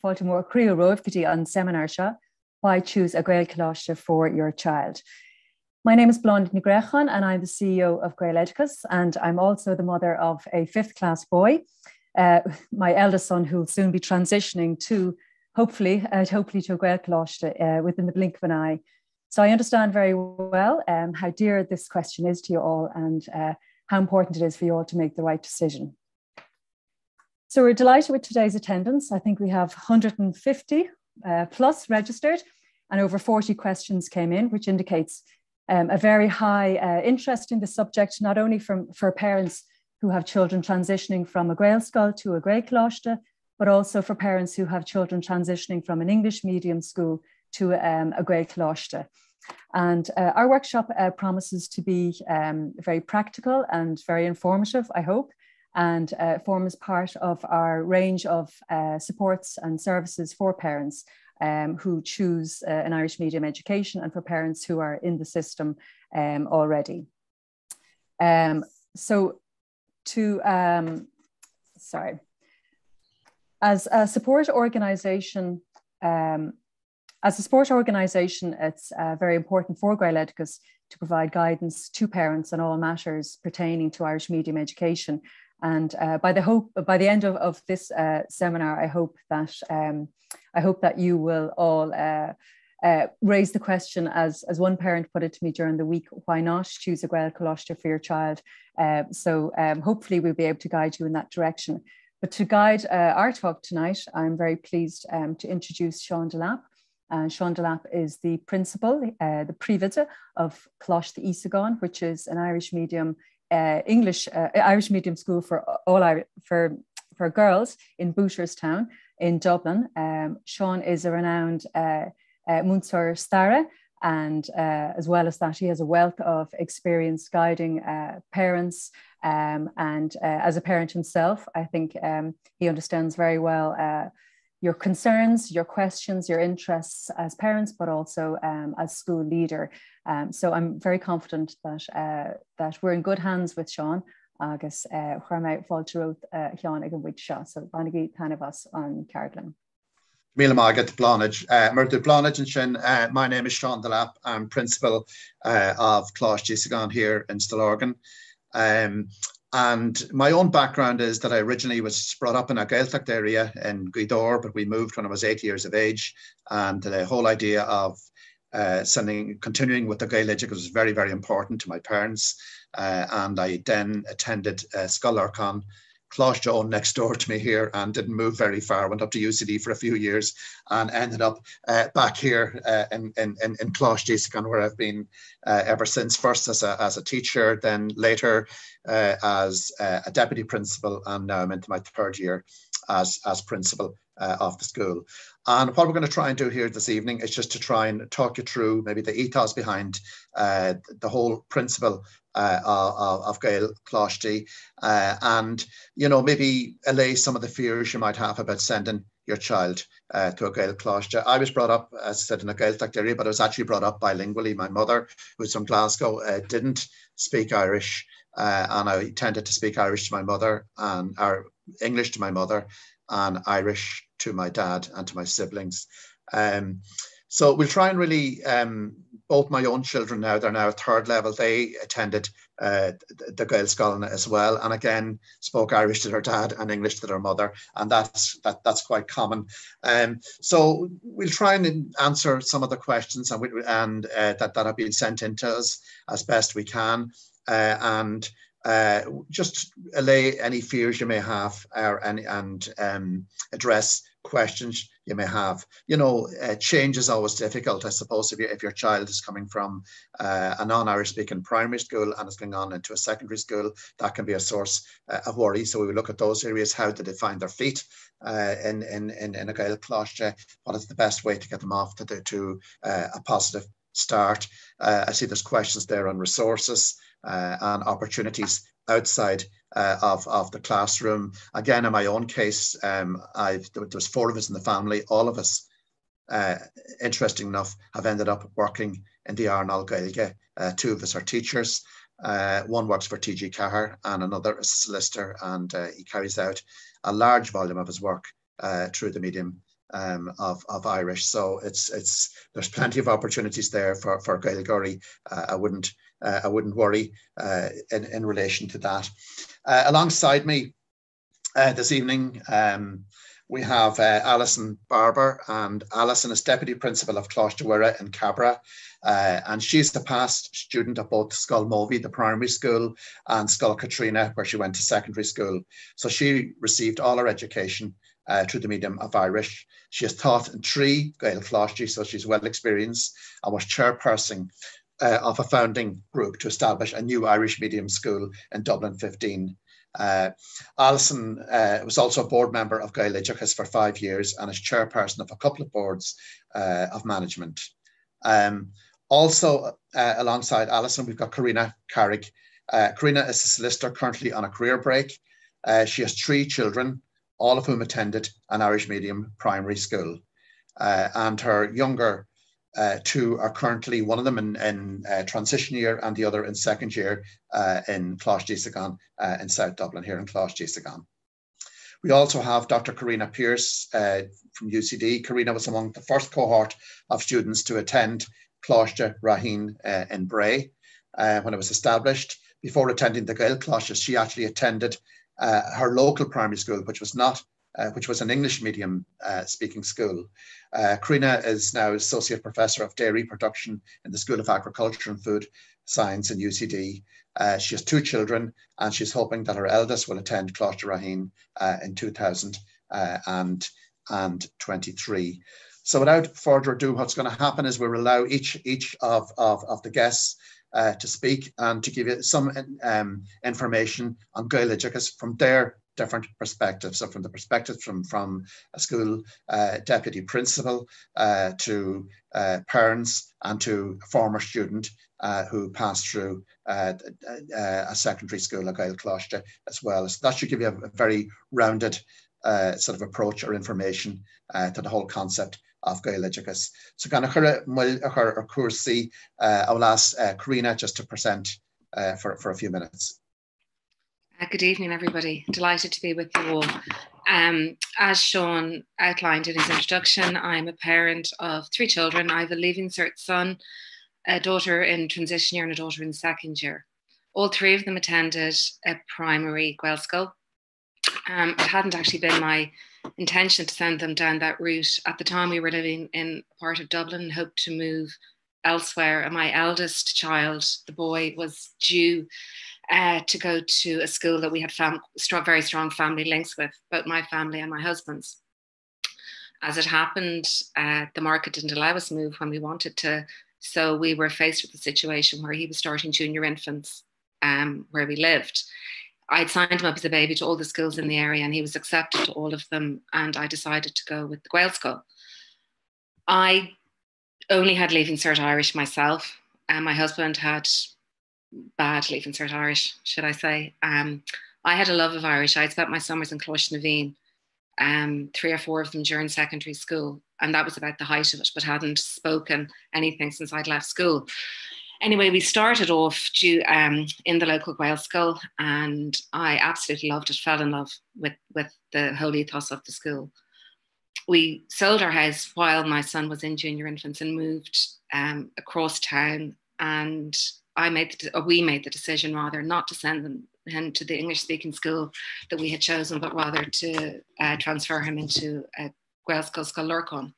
fáilte mór críú roimh go dtí an seminar seo, Why Choose a Gaelcholáiste for Your Child. My name is Blonde Negrechan and I'm the CEO of Gaeloideachas, and I'm also the mother of a 5th class boy, my eldest son, who will soon be transitioning to hopefully to a Gaelcholáiste within the blink of an eye. So I understand very well how dear this question is to you all, and how important it is for you all to make the right decision. So we're delighted with today's attendance. I think we have 150 plus registered, and over 40 questions came in, which indicates a very high interest in the subject, not only for parents who have children transitioning from a Gaelscoil to a Gaelcholáiste, but also for parents who have children transitioning from an English medium school to a Gaelcholáiste. And our workshop promises to be very practical and very informative, I hope, and forms part of our range of supports and services for parents who choose an Irish medium education, and for parents who are in the system already. As a support organisation, it's very important for Gaeloideachas to provide guidance to parents on all matters pertaining to Irish medium education. And by the end of this seminar, I hope that you will all raise the question, as one parent put it to me during the week: why not choose a Gaelcholáiste for your child? Hopefully we'll be able to guide you in that direction. But to guide our talk tonight, I'm very pleased to introduce Seán Delap. Seán Delap is the principal, the Príomhoide of Choláiste Íosagáin, which is an Irish medium Irish medium school for girls in Booterstown in Dublin. Seán is a renowned Múinteoir Stara, and as well as that, he has a wealth of experience guiding parents, and as a parent himself, I think he understands very well your concerns, your questions, your interests as parents, but also as school leader. So I'm very confident that we're in good hands with Seán, agus chuirmé fáilte rót Seán ag an bhuid seo. So bhainigí tanamh an Ceardlann. Míle mágad Blonage. Murdo Blonage and Shin. My name is Seán Delap. I'm principal of Choláiste Íosagáin here in Stillorgan. And my own background is that I originally was brought up in a Gaeltacht area in Gaeloideachas, but we moved when I was 8 years of age. And the whole idea of continuing with the Gaeloideachas was very, very important to my parents. And I then attended Scoláire Choláiste owned next door to me here, and didn't move very far. Went up to UCD for a few years and ended up back here in Choláiste Íosagáin, where I've been ever since. First as a teacher, then later as a deputy principal, and now I'm into my 3rd year as principal of the school. And what we're going to try and do here this evening is just to try and talk you through maybe the ethos behind the whole principle of Gaelcholáiste, and maybe allay some of the fears you might have about sending your child to a Gaelcholáiste. I was brought up, as I said, in a Gaeltacht area, but I was actually brought up bilingually. My mother, who's from Glasgow, didn't speak Irish, and I tended to speak Irish to my mother, or English to my mother, and Irish to my dad and to my siblings. So we'll try and really, both my own children now, they're now at 3rd level, they attended the Gaelscoil as well, and again spoke Irish to their dad and English to their mother, and that's quite common. So we'll try and answer some of the questions that have been sent in to us as best we can, and just allay any fears you may have, and address questions you may have. Change is always difficult, I suppose. If your child is coming from a non-Irish speaking primary school and is going on into a secondary school, that can be a source of worry. So we will look at those areas. How do they find their feet in a Gaelcholáiste? What is the best way to get them off to a positive start? I see there's questions there on resources and opportunities outside of the classroom. Again, in my own case, there was 4 of us in the family. All of us, interesting enough, have ended up working in the lán-Ghaeilge. 2 of us are teachers. One works for TG Cahir and another is a solicitor, and he carries out a large volume of his work through the medium of Irish. So there's plenty of opportunities there for Gaeilgeoirí. I wouldn't worry in relation to that. Alongside me this evening, we have Alison Barber, and Alison is Deputy Principal of Choláiste Mhuire in Cabra. And she's the past student of both Scoil Móvie, the primary school, and Scoil Katrina, where she went to secondary school. So she received all her education through the medium of Irish. She has taught in 3 Gaelcholáiste, so she's well experienced, and was chairperson of a founding group to establish a new Irish medium school in Dublin 15. Alison was also a board member of Gaeloideachas for 5 years and is chairperson of a couple of boards of management. Also, alongside Alison, we've got Corinna Carrick. Corinna is a solicitor currently on a career break. She has 3 children, all of whom attended an Irish medium primary school. And her younger 2 are currently, one of them in transition year and the other in second year in Íosagáin in South Dublin, here in Íosagáin. We also have Dr. Karina Pierce from UCD. Corinna was among the first cohort of students to attend Choláiste Raheen in Bray when it was established. Before attending the Gaelcholáiste, she actually attended her local primary school, which was an English medium speaking school. Corinna is now Associate Professor of Dairy Production in the School of Agriculture and Food Science in UCD. She has 2 children, and she's hoping that her eldest will attend Choláiste Raheen in 2023. So without further ado, what's going to happen is we'll allow each of the guests to speak and to give you some information on Gaeloideachas from their different perspectives. So from the perspective from a school deputy principal to parents and to a former student who passed through a secondary school at Gaelcholáiste as well. So that should give you a very rounded sort of approach or information to the whole concept of Gaeloideachas. So gan chur cuasaí, I will ask Corinna just to present for a few minutes. Good evening, everybody. Delighted to be with you all. As Seán outlined in his introduction, I'm a parent of 3 children. I have a Leaving Cert son, a daughter in transition year and a daughter in second year. All 3 of them attended a primary Gael school. It hadn't actually been my intention to send them down that route. At the time, we were living in a part of Dublin and hoped to move elsewhere. And my eldest child, the boy, was due to go to a school that we had very strong family links with, both my family and my husband's. As it happened, the market didn't allow us to move when we wanted to. So we were faced with a situation where he was starting junior infants where we lived. I'd signed him up as a baby to all the schools in the area, and he was accepted to all of them. And I decided to go with the Gael school. I only had Leaving Cert Irish myself, and my husband had bad Leaving Cert Irish, should I say. I had a love of Irish. I'd spent my summers in Tuismitheoir, 3 or 4 of them during secondary school, and that was about the height of it, but hadn't spoken anything since I'd left school. Anyway, we started off in the local Gael school, and I absolutely loved it, fell in love with the whole ethos of the school. We sold our house while my son was in junior infants and moved across town, and we made the decision rather not to send them into the English-speaking school that we had chosen, but rather to transfer him into a Gael school, Scoil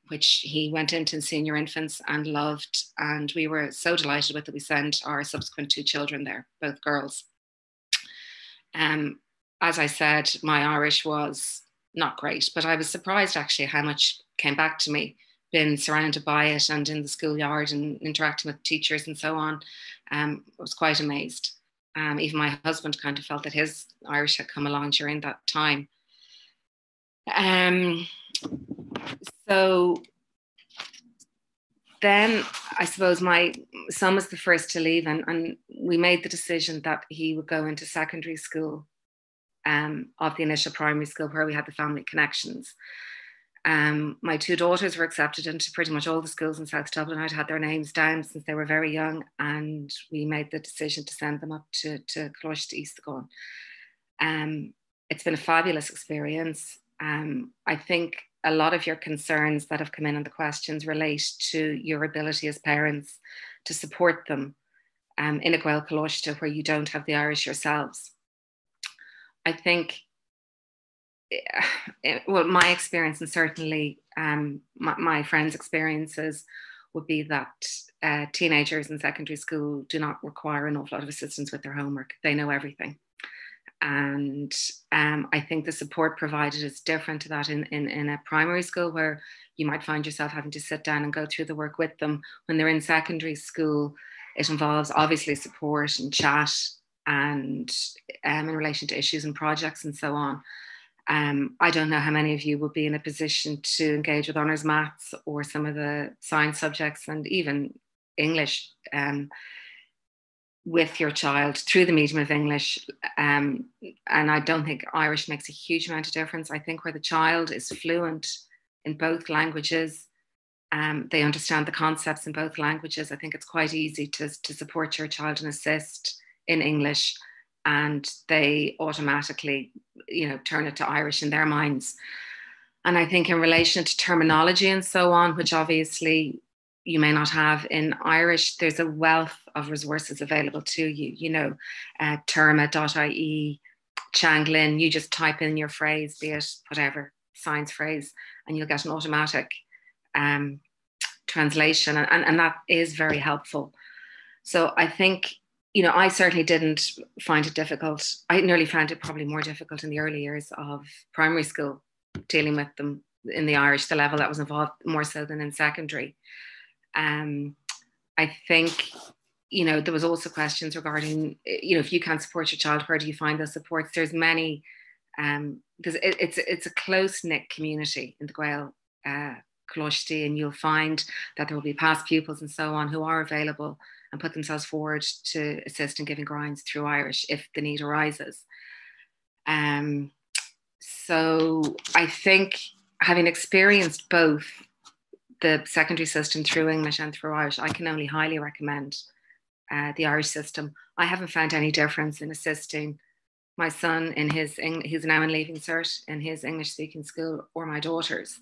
which he went into in senior infants and loved, and we were so delighted with it. We sent our subsequent 2 children there, both girls. As I said, my Irish was not great, but I was surprised actually how much came back to me, being surrounded by it and in the schoolyard and interacting with teachers and so on. I was quite amazed. Even my husband kind of felt that his Irish had come along during that time. So then I suppose my son was the first to leave, and we made the decision that he would go into secondary school of the initial primary school where we had the family connections. My 2 daughters were accepted into pretty much all the schools in South Dublin. I'd had their names down since they were very young, and we made the decision to send them up to Choláiste Íosagáin. It's been a fabulous experience. I think a lot of your concerns that have come in on the questions relate to your ability as parents to support them in a Gaelcholáiste where you don't have the Irish yourselves. I think, well, my experience, and certainly my friends' experiences, would be that teenagers in secondary school do not require an awful lot of assistance with their homework. They know everything. And I think the support provided is different to that in a primary school, where you might find yourself having to sit down and go through the work with them. When they're in secondary school, it involves obviously support and chat and in relation to issues and projects and so on. I don't know how many of you will be in a position to engage with honours maths or some of the science subjects and even English with your child through the medium of English. And I don't think Irish makes a huge amount of difference. I think where the child is fluent in both languages, they understand the concepts in both languages, I think it's quite easy to support your child and assist in English, and they automatically, turn it to Irish in their minds. And I think in relation to terminology and so on, which obviously you may not have in Irish, there's a wealth of resources available to you, terma.ie, Ceardlann, you just type in your phrase, be it whatever, science phrase, and you'll get an automatic translation. And that is very helpful. So I think, I certainly didn't find it difficult. I nearly found it probably more difficult in the early years of primary school, dealing with them in the Irish, the level that was involved more so than in secondary. I think, there was also questions regarding, if you can't support your child, where do you find those supports? There's many, because it's a close-knit community in the Gaelcholáiste, and you'll find that there will be past pupils and so on who are available and put themselves forward to assist in giving grinds through Irish if the need arises. So I think, having experienced both the secondary system through English and through Irish, I can only highly recommend the Irish system. I haven't found any difference in assisting my son in he's now in Leaving Cert, in his English speaking school, or my daughters.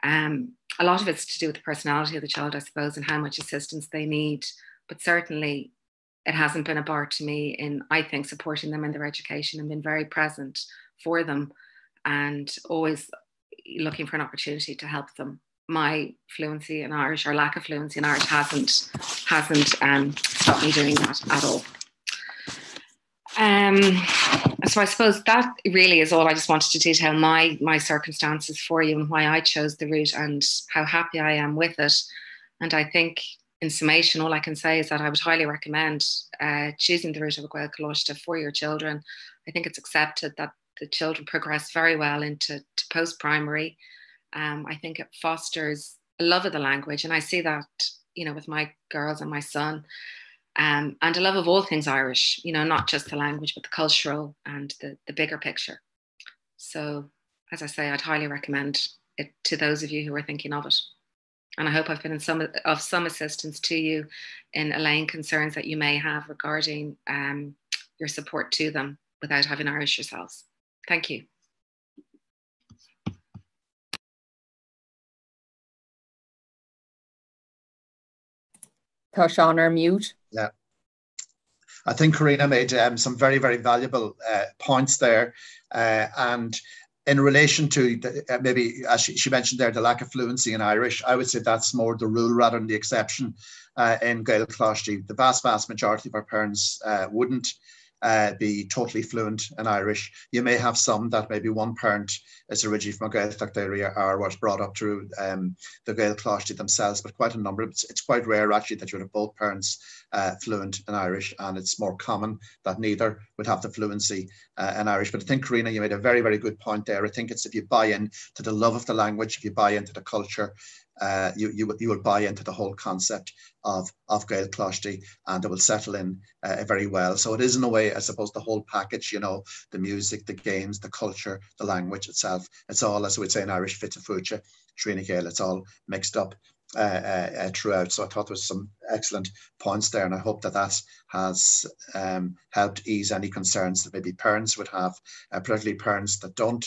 A lot of it's to do with the personality of the child, I suppose, and how much assistance they need. But certainly it hasn't been a bar to me in, I think, supporting them in their education and been very present for them and always looking for an opportunity to help them. My fluency in Irish, or lack of fluency in Irish, hasn't stopped me doing that at all. So I suppose that really is all. I just wanted to detail my circumstances for you and why I chose the route and how happy I am with it. And I think, in summation, all I can say is that I would highly recommend choosing the route of a Gaelcholáiste for your children. I think it's accepted that the children progress very well into post-primary. I think it fosters a love of the language, and I see that, with my girls and my son, and a love of all things Irish, not just the language, but the cultural and the bigger picture. So, as I say, I'd highly recommend it to those of you who are thinking of it. And I hope I've been of some assistance to you in allaying concerns that you may have regarding your support to them without having Irish yourselves. Thank you. Tá Seán ar mute. Yeah. I think Corinna made some very, very valuable points there. And in relation to maybe, as she mentioned there, the lack of fluency in Irish, I would say that's more the rule rather than the exception in Gaelcholáiste. The vast majority of our parents wouldn't be totally fluent in Irish. You may have some that maybe one parent is originally from a Gaeltacht area or was brought up through the Gaelcholáiste themselves, but quite a number. It's quite rare actually that you would have both parents fluent in Irish, and it's more common that neither would have the fluency in Irish. But I think, Corinna, you made a very, very good point there. I think it's if you buy in to the love of the language, if you buy into the culture, you will buy into the whole concept of Gaelcholáiste, and it will settle in very well. So it is, in a way, I suppose, the whole package, the music, the games, the culture, the language itself. It's all, as we'd say in Irish, fit to fucha, Trina Gael. It's all mixed up throughout. So I thought there was some excellent points there, and I hope that has helped ease any concerns that maybe parents would have, particularly parents that don't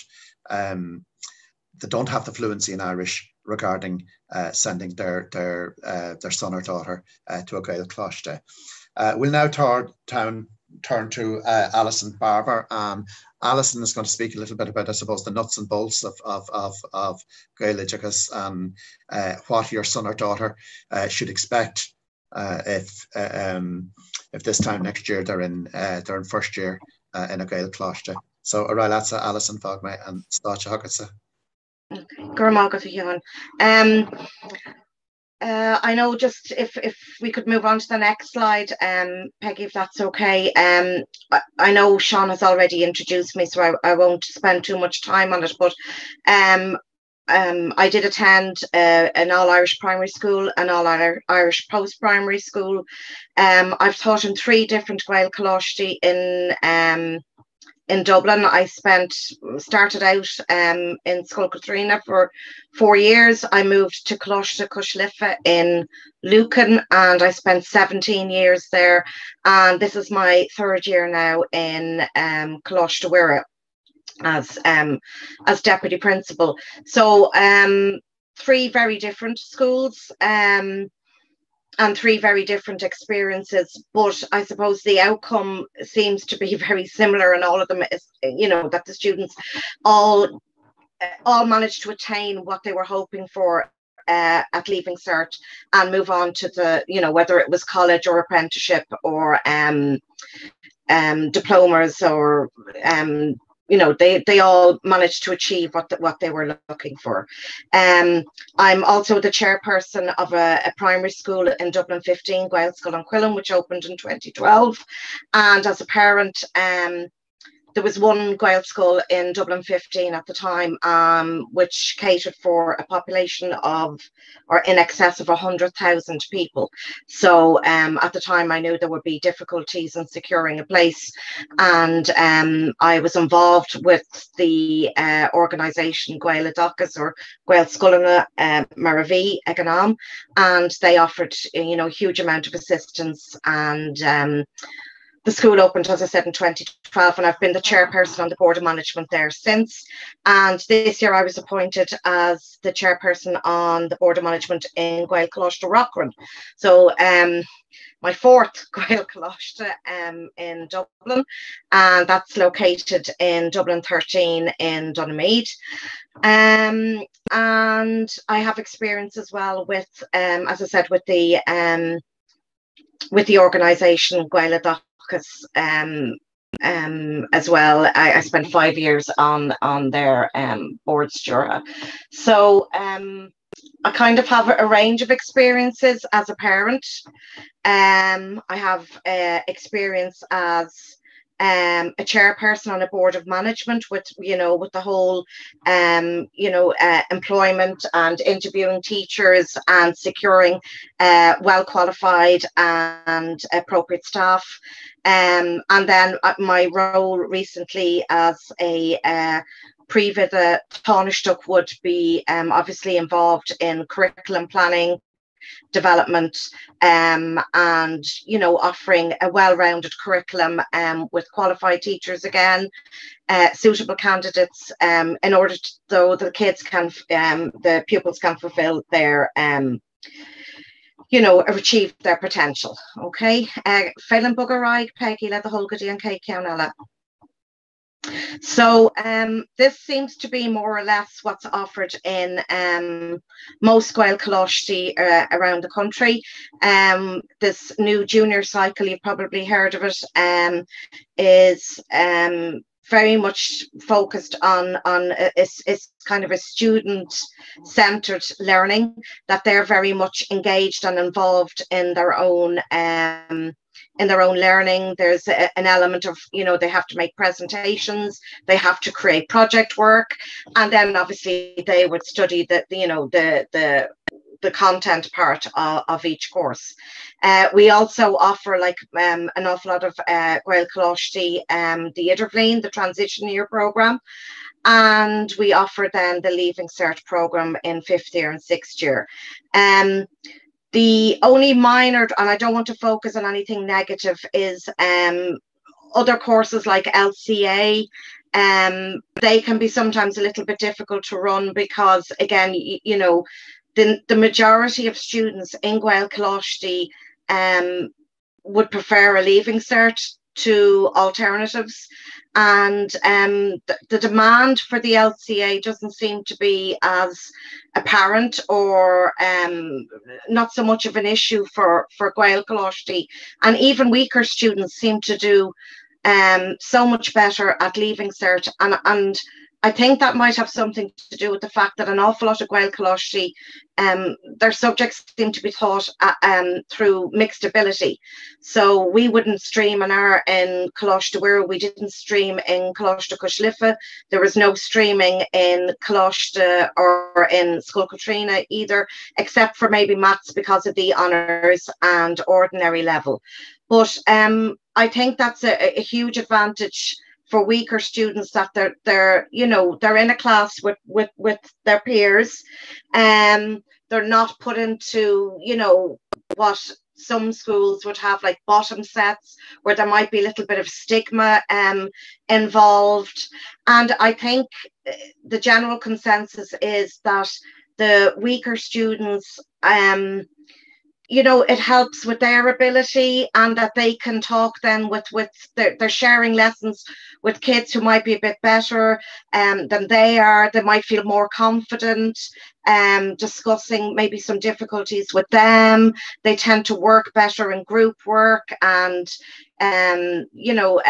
don't have the fluency in Irish regarding sending their son or daughter to a Gaelcholáiste. We'll now turn to Alison Barber. Alison is going to speak a little bit about, I suppose, the nuts and bolts of Gaeloideachas and what your son or daughter should expect if this time next year they're in first year in a Gaelcholáiste. So, Aralatsa, Alison Fagme, and Stácha Hagatsa. Okay, I know, just if we could move on to the next slide, Peggy, if that's okay. I know Seán has already introduced me, so I won't spend too much time on it, but I did attend an all-Irish primary school, an all-Irish post-primary school. I've taught in 3 different Gaelcholáiste in Dublin. I started out in Scoil for 4 years. I moved to Choláiste Coislife in Lucan, and I spent 17 years there. And this is my 3rd year now in Choláiste Mhuire as deputy principal. So 3 very different schools. And 3 very different experiences, but I suppose the outcome seems to be very similar, and all of them is, that the students all managed to attain what they were hoping for at Leaving Cert and move on to the, whether it was college or apprenticeship or diplomas or they all managed to achieve what they were looking for. I'm also the chairperson of a primary school in Dublin 15, Gaelcholáiste, which opened in 2012. And as a parent, there was one Gael school in Dublin 15 at the time, which catered for a population of, or in excess of 100,000 people. So at the time, I knew there would be difficulties in securing a place, and I was involved with the organisation Gaeloideachas, or Gaelscoláire Maraví Eganam, and they offered a huge amount of assistance. And the school opened, as I said, in 2012, and I've been the chairperson on the board of management there since. And this year I was appointed as the chairperson on the board of management in Gaelcholáiste roghnú. So my 4th Gaelcholáiste in Dublin, and that's located in Dublin 13 in Donamead. And I have experience as well with, as I said, with the organisation Gaeloideachas as well. I spent 5 years on their boards jura. So I kind of have a range of experiences as a parent. I have experience as a chairperson on a board of management with the whole employment and interviewing teachers and securing well qualified and appropriate staff, and then my role recently as a Príomhoide Tánaisteach would be obviously involved in curriculum planning, development, and offering a well-rounded curriculum with qualified teachers again, suitable candidates, in order to, so the kids can, the pupils can fulfill their achieve their potential. Okay, Phelan Bugaraig, Peggy, let the whole goodie and cake count. So this seems to be more or less what's offered in most Gaelcholáiste around the country. This new junior cycle, you've probably heard of it, is very much focused on it's kind of a student-centered learning, that they're very much engaged and involved in their own learning. There's an element of, they have to make presentations, they have to create project work, and then obviously they would study the content part of each course. We also offer an awful lot of Gaelcholáiste, the Idirlín, the transition year programme, and we offer then the Leaving Cert programme in 5th year and 6th year. The only minor, and I don't want to focus on anything negative, is other courses like LCA, they can be sometimes a little bit difficult to run because, again, you know, the majority of students in Gaelcholáiste would prefer a leaving cert to alternatives, and the demand for the LCA doesn't seem to be as apparent, or not so much of an issue for Gaelcholáiste, and even weaker students seem to do so much better at leaving cert, and I think that might have something to do with the fact that an awful lot of Gaelcholáiste, their subjects seem to be taught through mixed ability. So we wouldn't stream in Choláiste Mhuire, we didn't stream in Choláiste Choláiste. There was no streaming in Choláiste or in School Katrina either, except for maybe maths because of the honours and ordinary level. But I think that's a huge advantage for weaker students, that they're you know, they're in a class with their peers, they're not put into, you know, what some schools would have, like bottom sets where there might be a little bit of stigma involved. And I think the general consensus is that the weaker students, you know, it helps with their ability, and that they can talk then with they're sharing lessons with kids who might be a bit better than they are. They might feel more confident discussing maybe some difficulties with them. They tend to work better in group work, and you know,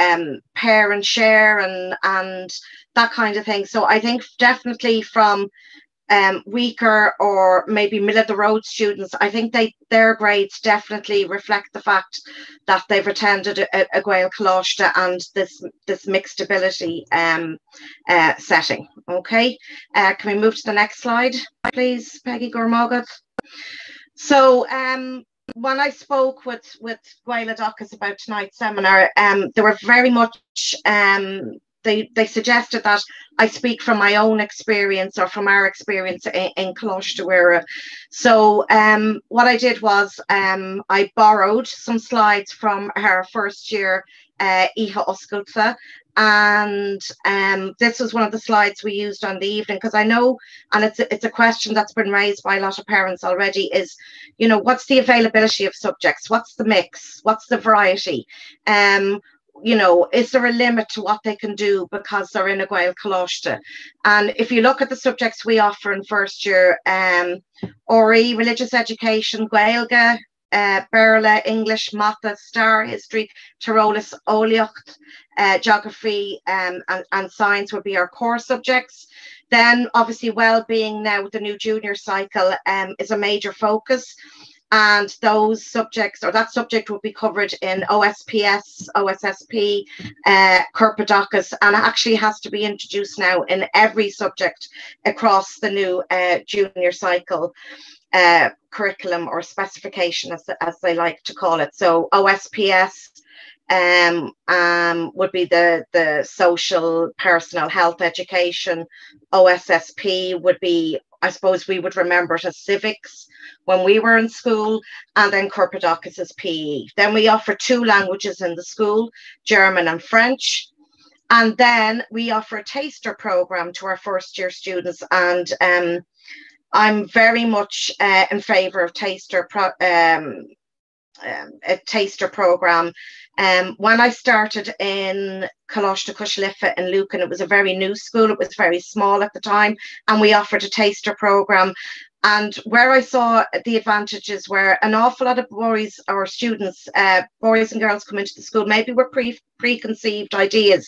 pair and share and that kind of thing. So I think definitely from weaker or maybe middle of the road students, I think their grades definitely reflect the fact that they've attended a Gaelcholáiste and this mixed ability setting. Okay, can we move to the next slide, please, Peggy Gormogat? So when I spoke with Gaeloideachas about tonight's seminar, they were very much they suggested that I speak from my own experience, or from our experience in Choláiste Mhuire. So what I did was I borrowed some slides from her first year Íosagáin, and this was one of the slides we used on the evening, because I know, and it's a question that's been raised by a lot of parents already, is, you know, what's the availability of subjects? What's the mix? What's the variety? You know, is there a limit to what they can do because they're in a Gaelcholáiste? And if you look at the subjects we offer in first year, RE, religious education, Gaeilge, mBéarla, English, maths, star history, Tarolas, Oleocht, geography and science would be our core subjects. Then obviously well-being, now with the new junior cycle, is a major focus. And those subjects, or that subject, will be covered in OSPS, OSSP, Corinna, and actually has to be introduced now in every subject across the new junior cycle curriculum, or specification, as they like to call it. So OSPS would be the social, personal health education. OSSP would be, I suppose we would remember it as civics when we were in school, and then Corinna is PE. Then we offer 2 languages in the school, German and French. And then we offer a taster program to our first year students. And I'm very much in favour of a taster program. When I started in Choláiste Choláiste in Lucan, it was a very new school. It was very small at the time, and we offered a taster program. And where I saw the advantages were an awful lot of boys or students, boys and girls, come into the school maybe with preconceived ideas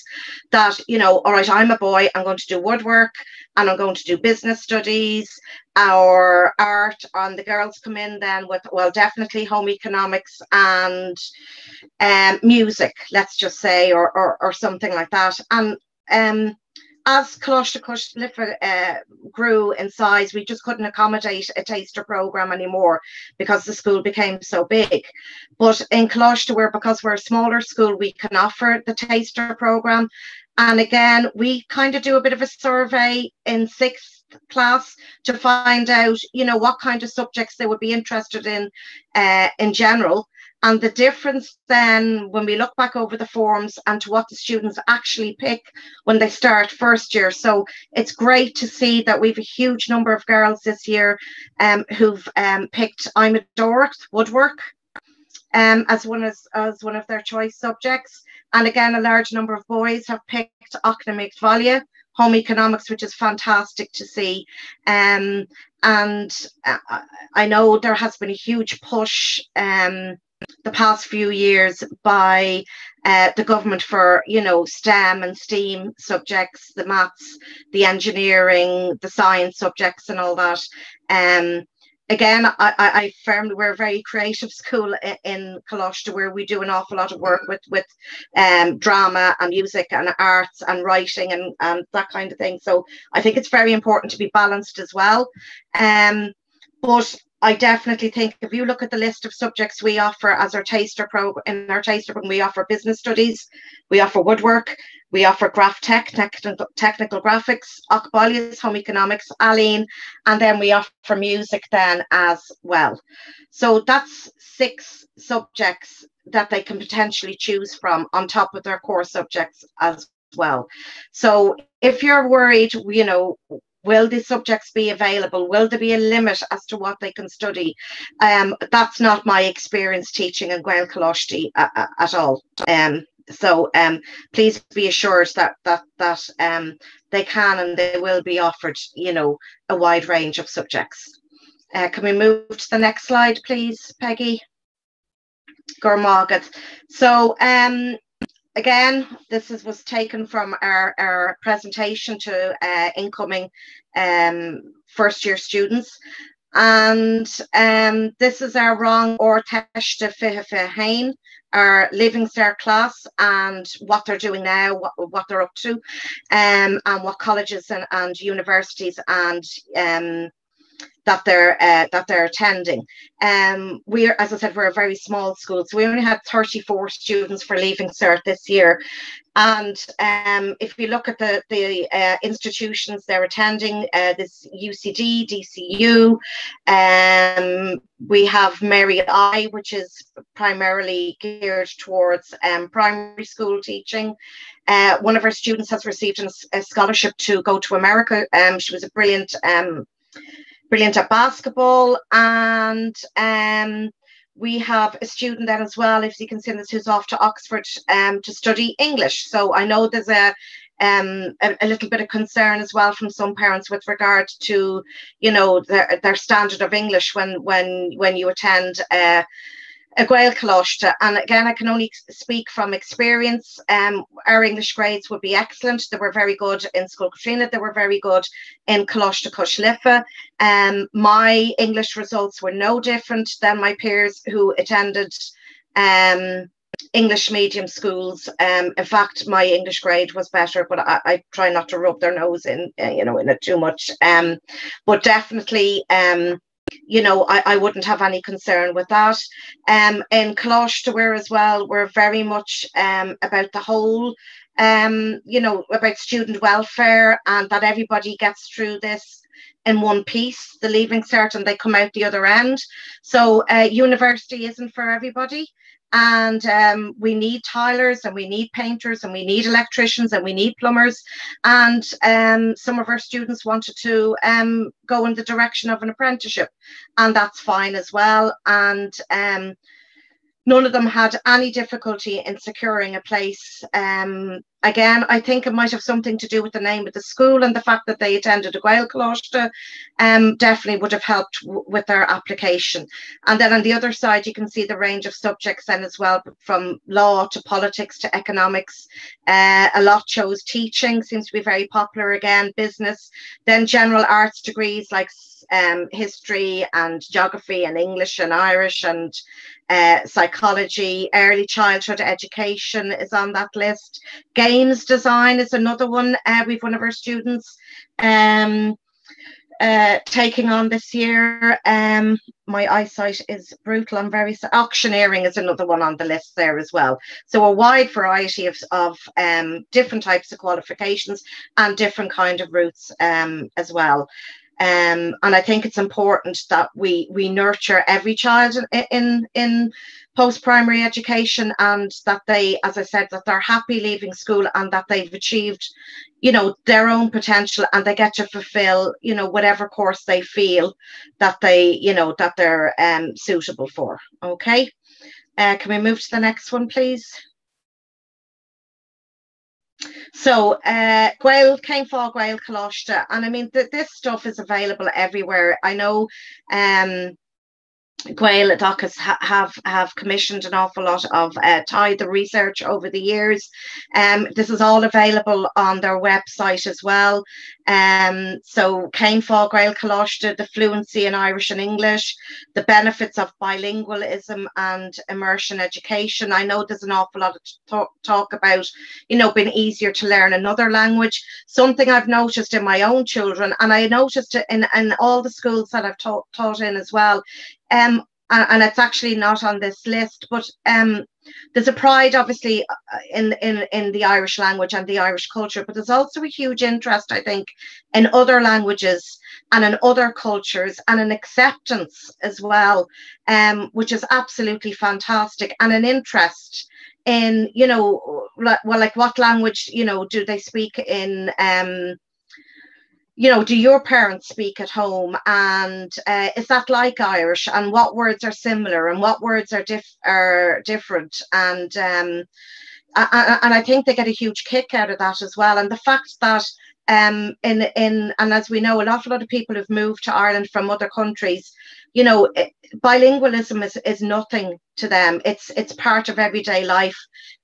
that, you know, all right, I'm a boy, I'm going to do woodwork and I'm going to do business studies or art, and the girls come in then with, well, definitely home economics and music, let's just say, or something like that. And as Choláiste Choláiste grew in size, we just couldn't accommodate a taster program anymore because the school became so big. But in Choláiste Mhuire, because we're a smaller school, we can offer the taster program. And again, we kind of do a bit of a survey in 6th class to find out, you know, what kind of subjects they would be interested in general. And the difference then, when we look back over the forms and to what the students actually pick when they start first year. So it's great to see that we've a huge number of girls this year who've picked I'm a Dork, woodwork, as one of their choice subjects. And again, a large number of boys have picked Economics, home economics, which is fantastic to see. And I know there has been a huge push the past few years by the government for, you know, STEM and STEAM subjects, the maths, the engineering, the science subjects and all that. Again, I firmly, we're a very creative school in Choláiste, where we do an awful lot of work with drama and music and arts and writing and that kind of thing. So I think it's very important to be balanced as well. But I definitely think if you look at the list of subjects we offer as our taster program, in our taster program, we offer business studies, we offer woodwork, we offer graph technical graphics, ábhar, home economics, Aline, and then we offer music then as well. So that's 6 subjects that they can potentially choose from on top of their core subjects as well. So if you're worried, you know, will these subjects be available? Will there be a limit as to what they can study? That's not my experience teaching in Gaelcholáiste at all. So please be assured that they can and they will be offered, you know, a wide range of subjects. Can we move to the next slide, please, Peggy? Gormagat. So again, this was taken from our presentation to incoming first year students. And this is our wrong or teiste fihe our Leaving Cert class, and what they're doing now, what they're up to, and what colleges and universities and that they're attending. We're, as I said, we're a very small school, so we only had 34 students for Leaving Cert this year. And if you look at the institutions they're attending, this UCD, DCU, we have Mary I, which is primarily geared towards primary school teaching. One of our students has received a scholarship to go to America. She was a brilliant at basketball, and we have a student then as well, if you can see this, who's off to Oxford to study English. So I know there's a little bit of concern as well from some parents with regard to, you know, their standard of English when you attend a Gaelcholáiste. And again, I can only speak from experience. Our English grades would be excellent. They were very good in School Katrina. They were very good in Choláiste Coislife. My English results were no different than my peers who attended English medium schools. In fact, my English grade was better, but I try not to rub their nose in, you know, in it too much. But definitely, you know, I wouldn't have any concern with that. In Choláiste as well, we're very much about the whole, you know, about student welfare, and that everybody gets through this in one piece, the Leaving Cert, and they come out the other end. So university isn't for everybody. And we need tilers, and we need painters, and we need electricians, and we need plumbers. And some of our students wanted to go in the direction of an apprenticeship, and that's fine as well. And none of them had any difficulty in securing a place. Again, I think it might have something to do with the name of the school, and the fact that they attended a Gaelcholáiste definitely would have helped with their application. And then on the other side, you can see the range of subjects then as well, from law to politics to economics. A lot chose teaching, seems to be very popular again, business, then general arts degrees like history and geography and English and Irish and psychology. Early childhood education is on that list. Games design is another one. We've one of our students taking on this year. My eyesight is brutal. I'm very auctioneering is another one on the list there as well. So a wide variety of different types of qualifications and different kind of routes as well. And I think it's important that we nurture every child in post-primary education, and that they, as I said, that they're happy leaving school and that they've achieved, their own potential, and they get to fulfill, whatever course they feel that they, that they're suitable for. Okay. Can we move to the next one, please? So, céim fáth Gaelcholáiste, and I mean, this stuff is available everywhere. I know Gaeloideachas have commissioned an awful lot of the research over the years. This is all available on their website as well. So céim fáth Gaelcholáiste, the fluency in Irish and English, the benefits of bilingualism and immersion education. I know there's an awful lot of talk about, being easier to learn another language. Something I've noticed in my own children, and I noticed it in all the schools that I've taught in as well. And it's actually not on this list, but there's a pride, obviously, in the Irish language and the Irish culture, but there's also a huge interest, I think, in other languages and in other cultures, and an acceptance as well, which is absolutely fantastic, and an interest in, like what language, do they speak in, do your parents speak at home, and is that like Irish, and what words are similar and what words are different, and I think they get a huge kick out of that as well. And the fact that and as we know, an awful lot of people have moved to Ireland from other countries, bilingualism is nothing to them. It's part of everyday life.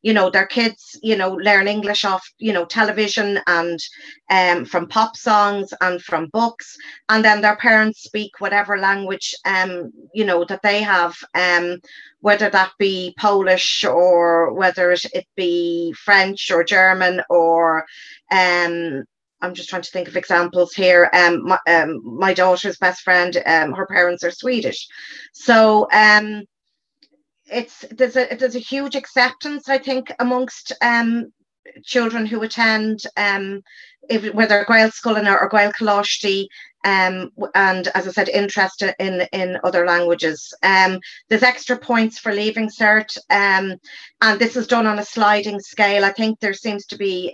Their kids, learn English off, television, and from pop songs and from books. And then their parents speak whatever language, that they have, whether that be Polish, or whether it be French or German, or I'm just trying to think of examples here. My daughter's best friend, her parents are Swedish. So there's a huge acceptance, I think, amongst children who attend, whether Gaelscoláire or Gaelcholáiste, and as I said, interest in other languages. There's extra points for leaving cert, and this is done on a sliding scale. I think there seems to be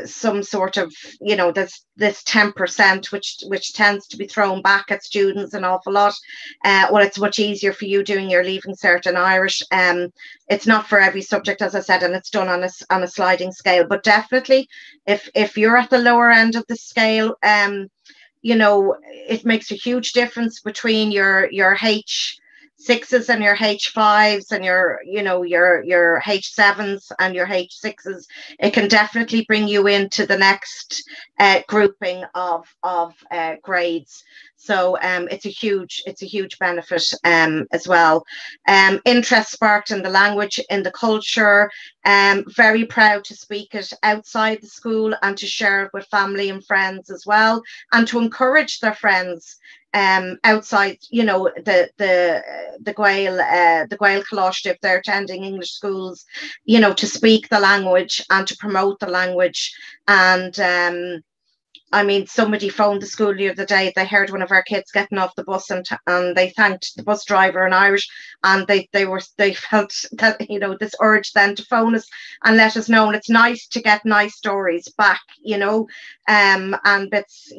some sort of, this 10%, which tends to be thrown back at students an awful lot. Well, it's much easier for you doing your leaving cert in Irish. It's not for every subject, as I said, and it's done on a sliding scale. But definitely, if you're at the lower end of the scale, it makes a huge difference between your H6s and your H5s and your H7s and your H6s. It can definitely bring you into the next grouping of grades. So it's a huge benefit as well. Interest sparked in the language, in the culture. Very proud to speak it outside the school and to share it with family and friends as well, and to encourage their friends outside, the Gaelcholáiste, if they're attending English schools, to speak the language and to promote the language. And I mean, somebody phoned the school the other day. They heard one of our kids getting off the bus, and they thanked the bus driver in Irish, and they felt that, this urge then to phone us and let us know. And it's nice to get nice stories back, and bits,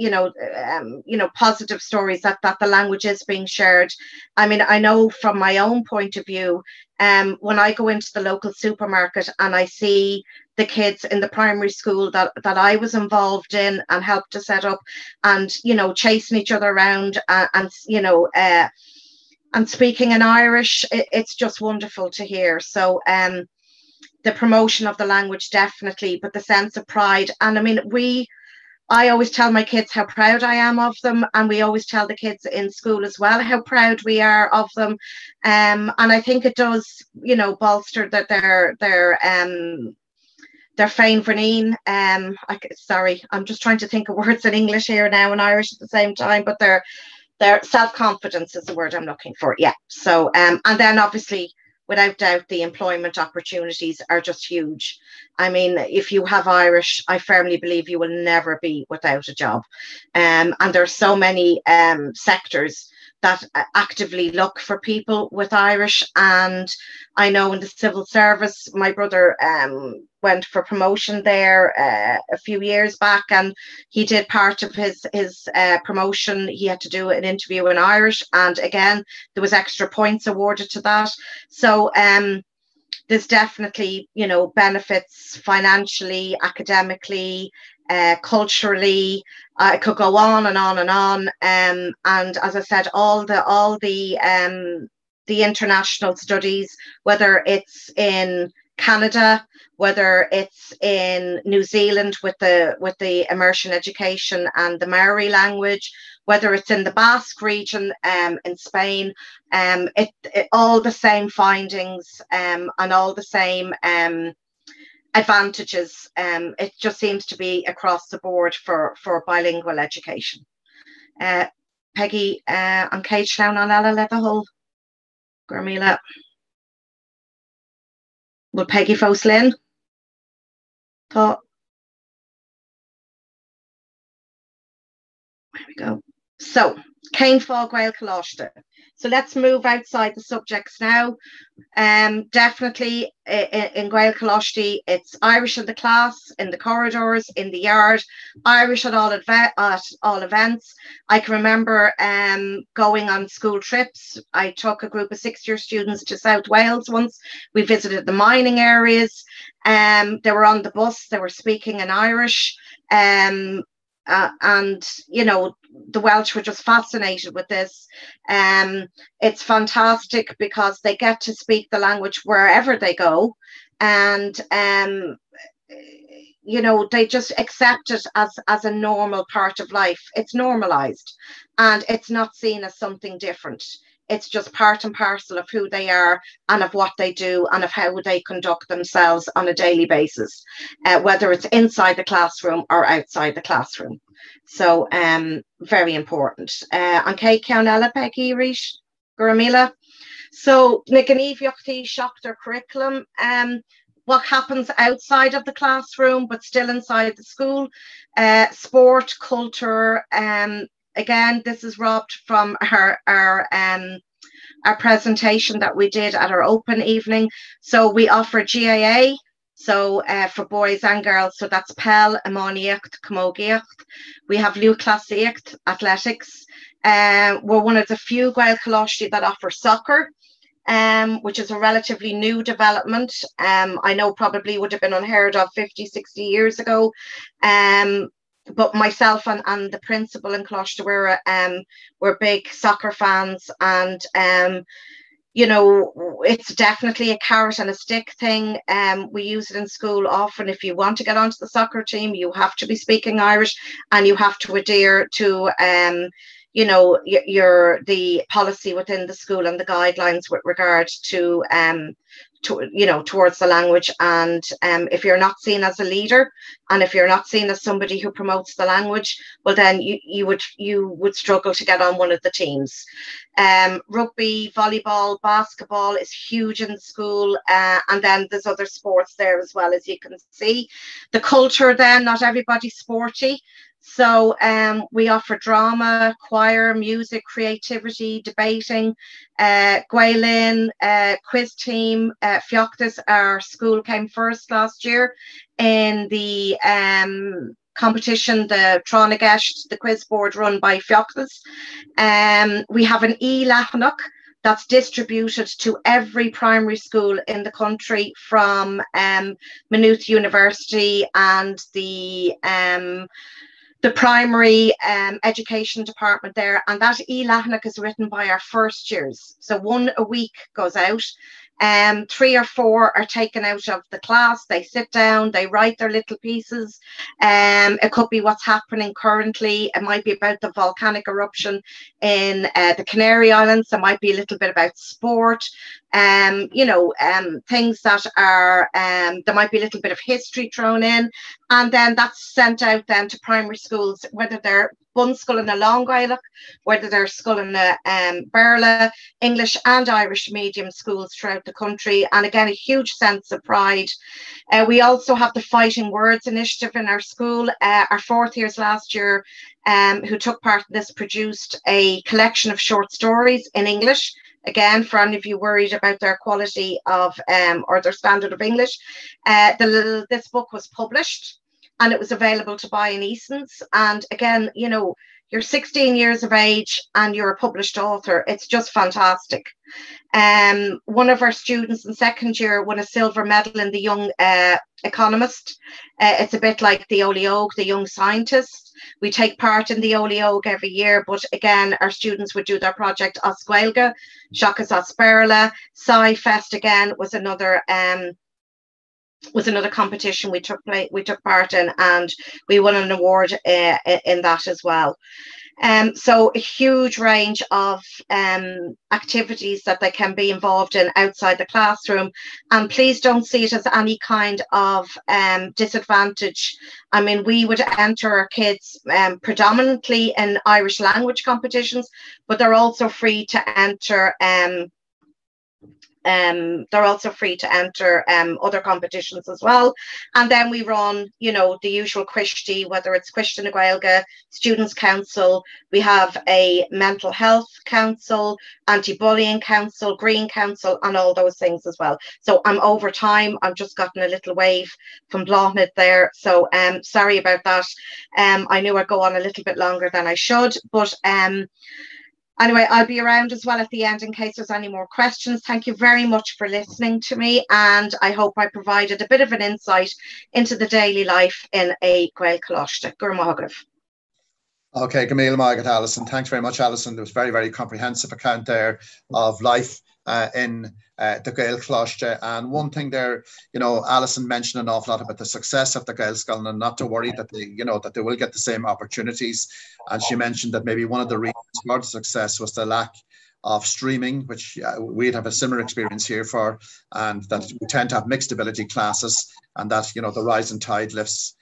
positive stories that the language is being shared. I mean, I know from my own point of view, when I go into the local supermarket and I see the kids in the primary school that I was involved in and helped to set up, and chasing each other around, and speaking in Irish, it's just wonderful to hear. So the promotion of the language, definitely, but the sense of pride. And I mean, I always tell my kids how proud I am of them, and we always tell the kids in school as well how proud we are of them. And I think it does, bolster that their féin bhraín. Sorry, I'm just trying to think of words in English here now and Irish at the same time, but their self-confidence is the word I'm looking for. Yeah. So and then obviously without doubt, the employment opportunities are just huge. I mean, if you have Irish, I firmly believe you will never be without a job. And there are so many sectors that actively look for people with Irish. And I know in the civil service, my brother went for promotion there a few years back, and he did part of his promotion. He had to do an interview in Irish, and again, there was extra points awarded to that. So there's definitely, you know, benefits financially, academically, culturally. I could go on and on and on. And as I said, all the international studies, whether it's in Canada, whether it's in New Zealand with the immersion education and the Maori language, whether it's in the Basque region in Spain, all the same findings and all the same advantages. It just seems to be across the board for bilingual education. Peggy, an Cagedown an eile le a whole Gurmila. Will Peggy fós linn? Tá. There we go. So, céim fá Gaelcholáiste. So let's move outside the subjects now. Definitely in Gaelcholáiste, it's Irish in the class, in the corridors, in the yard, Irish at all events. I can remember going on school trips. I took a group of 6th-year students to South Wales once. We visited the mining areas. They were on the bus. They were speaking in Irish. And, you know, the Welsh were just fascinated with this. It's fantastic because they get to speak the language wherever they go. And, you know, they just accept it as a normal part of life. It's normalized and it's not seen as something different. It's just part and parcel of who they are and of what they do and of how they conduct themselves on a daily basis, whether it's inside the classroom or outside the classroom. So very important. An cé ceann eile Peggy Rees Gurmila. So Niganíviochtaí Seachtar curriculum, what happens outside of the classroom but still inside the school, sport, culture. Again, this is robbed from our presentation that we did at our open evening. So we offer GAA, so for boys and girls. So that's Pell, Ammoníocht, Camogaíocht. We have Luachlásaíocht, athletics. We're one of the few Gaelcholáiste that offer soccer, which is a relatively new development. I know probably would have been unheard of 50, 60 years ago. But myself and the principal in Choláiste Mhuire were big soccer fans, and you know, it's definitely a carrot and a stick thing. We use it in school often. If you want to get onto the soccer team, you have to be speaking Irish and you have to adhere to you know, the policy within the school and the guidelines with regard to you know, towards the language. And if you're not seen as a leader and if you're not seen as somebody who promotes the language, well then you would struggle to get on one of the teams. Rugby, volleyball, basketball is huge in the school, and then there's other sports there as well, as you can see. The culture then, not everybody's sporty. So we offer drama, choir, music, creativity, debating, Gaelin, quiz team, Feachtas. Our school came first last year in the competition, the Tránageist, the quiz board run by Feachtas. We have an e-Leathanach that's distributed to every primary school in the country, from Maynooth University and the primary education department there. And that e-Leathanach is written by our first years. So one a week goes out. 3 or 4 are taken out of the class. They sit down, they write their little pieces. It could be what's happening currently. It might be about the volcanic eruption in the Canary Islands. It might be a little bit about sport. You know, things that are, there might be a little bit of history thrown in. And then that's sent out then to primary schools, whether they're bun school in a lán-Ghaeilge, whether they're school in a mBéarla, English and Irish medium schools throughout the country. And again, a huge sense of pride. We also have the Fighting Words initiative in our school. Our fourth years last year, who took part in this, produced a collection of short stories in English. Again, for any of you worried about their quality of or their standard of English, this book was published and it was available to buy in Eason's. And again, you know, you're 16 years of age and you're a published author. It's just fantastic. One of our students in second year won a silver medal in the Young Economist. It's a bit like the Oleog, the Young Scientist. We take part in the Oleog every year, but again, our students would do their project as Gaeilge, Seachas as mBéarla. Sci-Fest again was another competition we took part in, and we won an award in that as well. So a huge range of activities that they can be involved in outside the classroom. And please don't see it as any kind of disadvantage. I mean, we would enter our kids predominantly in Irish language competitions, but they're also free to enter other competitions as well. And then we run, you know, the usual Christy, whether it's Christian Gaeilge, Students' Council. We have a mental health council, anti-bullying council, green council, and all those things as well. So I'm over time. I've just gotten a little wave from Blomhead there. So sorry about that. I knew I'd go on a little bit longer than I should, but anyway, I'll be around as well at the end in case there's any more questions. Thank you very much for listening to me, and I hope I provided a bit of an insight into the daily life in a Gaelcholáiste. Gur maith. Okay, Gaeilge maith, Alison. Thanks very much, Alison. There was very, very comprehensive account there of life in the Gaelcholáiste. And one thing there, you know, Alison mentioned an awful lot about the success of the Gaelscoláire and not to worry that they, you know, that they will get the same opportunities. And she mentioned that maybe one of the reasons for the success was the lack of streaming, which we'd have a similar experience here for, and that we tend to have mixed ability classes, and that, you know, the rising tide lifts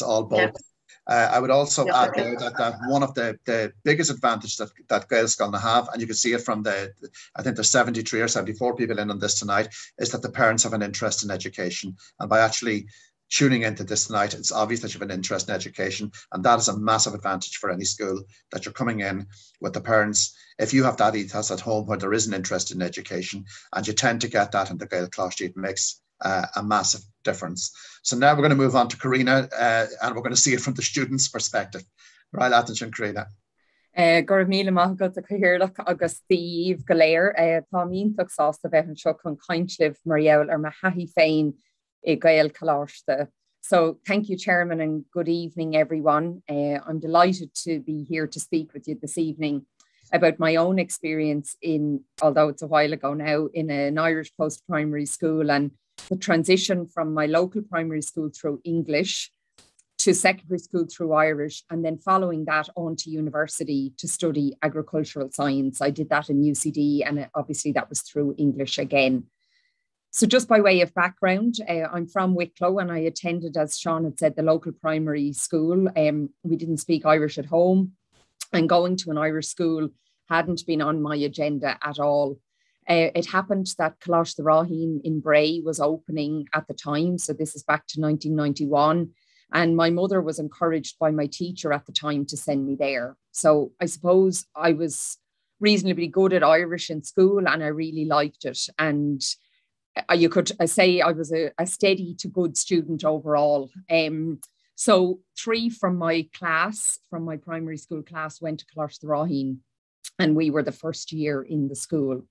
all boats. Yeah. I would also add there that one of the biggest advantages that Gaelscoláire have, and you can see it from I think there's 73 or 74 people in on this tonight, is that the parents have an interest in education. And by actually tuning into this tonight, it's obvious that you have an interest in education, and that is a massive advantage for any school, that you're coming in with the parents. If you have that ethos at home where there is an interest in education, and you tend to get that in the Gaelcholáiste, it makes a massive difference. So now we're going to move on to Corinna, and we're going to see it from the students' perspective. Right, Attention, Corinna. Gur míle maith go a Cathaoirleach agus Íosagáin, tá míntaach sásta bheith an seo chun caintlibh Mariel ar ma haithí féin I Gaelcholáiste. So thank you, Chairman, and good evening, everyone. I'm delighted to be here to speak with you this evening about my own experience although it's a while ago now, in an Irish post-primary school, and the transition from my local primary school through English to secondary school through Irish, and then following that on to university to study agricultural science. I did that in UCD, and obviously that was through English again. So just by way of background, I'm from Wicklow, and I attended, as Seán had said, the local primary school. We didn't speak Irish at home, and going to an Irish school hadn't been on my agenda at all. It happened that Choláiste Ráithín in Bray was opening at the time, so this is back to 1991, and my mother was encouraged by my teacher at the time to send me there. So I suppose I was reasonably good at Irish in school, and I really liked it. And you could say I was a steady to good student overall. So 3 from my class, from my primary school class, went to Choláiste Ráithín, and we were the first year in the school.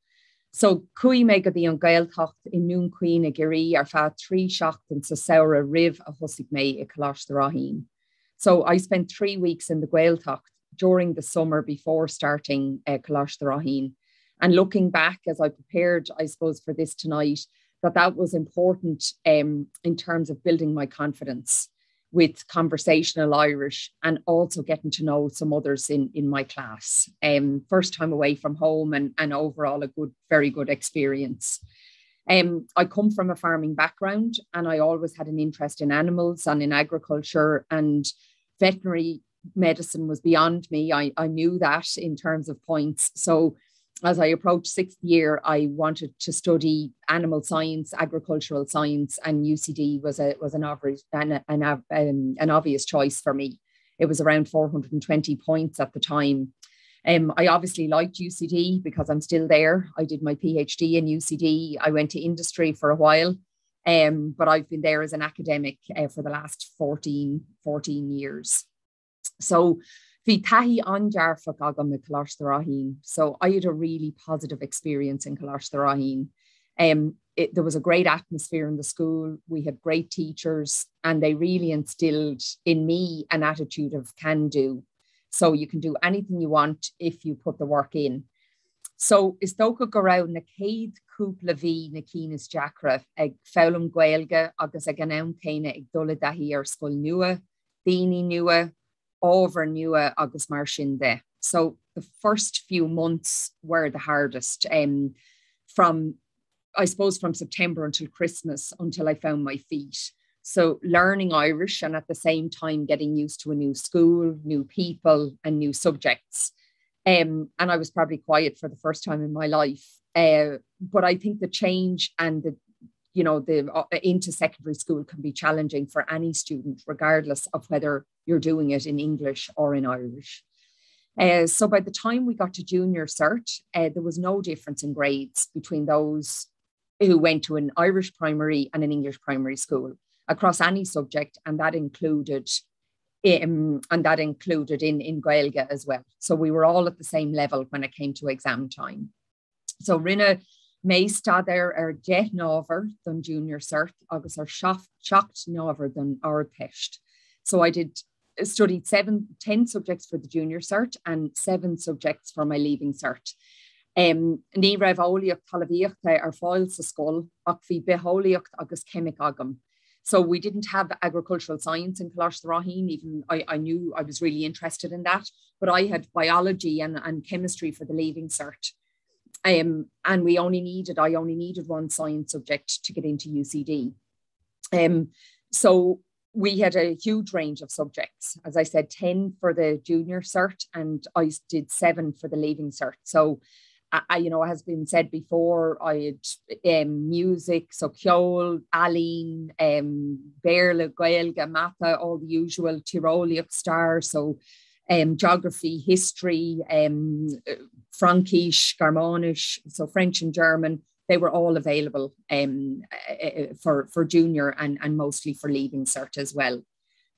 So cui me go dtí an Gaeltacht in Nún Queen a Giri ar fáth 3 seachtain sa saoire riv a thosig me I Choláiste Ráithín. So I spent 3 weeks in the Gaeltacht during the summer before starting Choláiste Ráithín. And looking back as I prepared, I suppose, for this tonight, that was important in terms of building my confidence with conversational Irish, and also getting to know some others in my class. First time away from home, and overall a very good experience. I come from a farming background, and I always had an interest in animals and in agriculture, and veterinary medicine was beyond me. I knew that in terms of points. So as I approached 6th year, I wanted to study animal science, agricultural science, and UCD was an obvious choice for me. It was around 420 points at the time. I obviously liked UCD because I'm still there. I did my PhD in UCD. I went to industry for a while, but I've been there as an academic for the last 14 years. So bhí taithí andearfach agam na Choláiste Mhuire. So I had a really positive experience in Choláiste Mhuire. There was a great atmosphere in the school. We had great teachers, and they really instilled in me an attitude of can do. So you can do anything you want if you put the work in. So is tóca go raibh na céad cúpla bhí na cínas deacra ag lán-Ghaeilge agus ag an am céine ag dul daithí ar scoil nua, daoine nua, ábhar nua agus mar sin de. So the first few months were the hardest, from September until Christmas, until I found my feet. So learning Irish and at the same time getting used to a new school, new people and new subjects. And I was probably quiet for the first time in my life. But I think the change and the into secondary school can be challenging for any student, regardless of whether you're doing it in English or in Irish. So by the time we got to junior cert, there was no difference in grades between those who went to an Irish primary and an English primary school across any subject, and that included in Gaeilge as well. So we were all at the same level when it came to exam time. So rinne mé stad jet nábhar don junior cert agus shocked nábhar don our test. So I studied 10 subjects for the junior cert and 7 subjects for my leaving cert. Ní raibh ólaíocht talmhaíochta ar fáil sa scoil ach bhí beólaíocht agus chemic agam. So we didn't have agricultural science in Choláiste Mhuire, even I knew I was really interested in that, but I had biology and chemistry for the leaving cert. And I only needed one science subject to get into UCD. So we had a huge range of subjects. As I said, 10 for the junior cert, and I did 7 for the leaving cert. So has been said before, I had music, so ceol, Aline, mBéarla, Gaeilge, Matha, all the usual Tyroleach star, so geography, history, Frankish, Germanish, so French and German, they were all available for junior and mostly for leaving cert as well.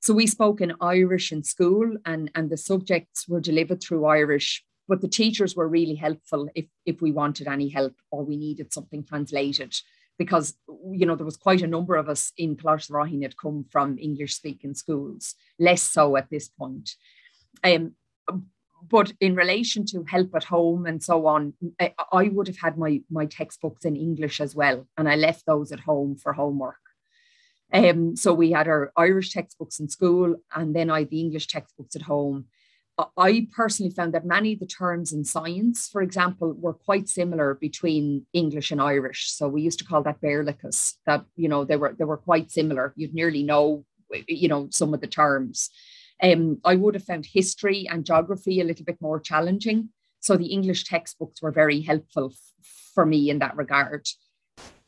So we spoke in Irish in school, and the subjects were delivered through Irish, but the teachers were really helpful if we wanted any help or we needed something translated, because there was quite a number of us in Choláiste Mhuire had come from English-speaking schools, less so at this point. But in relation to help at home and so on, I would have had my textbooks in English as well, and I left those at home for homework. So we had our Irish textbooks in school, and then I had the English textbooks at home. I personally found that many of the terms in science, for example, were quite similar between English and Irish. So we used to call that mBéarlachas, that, they were quite similar. You'd nearly know, some of the terms. I would have found history and geography a little bit more challenging. So the English textbooks were very helpful for me in that regard.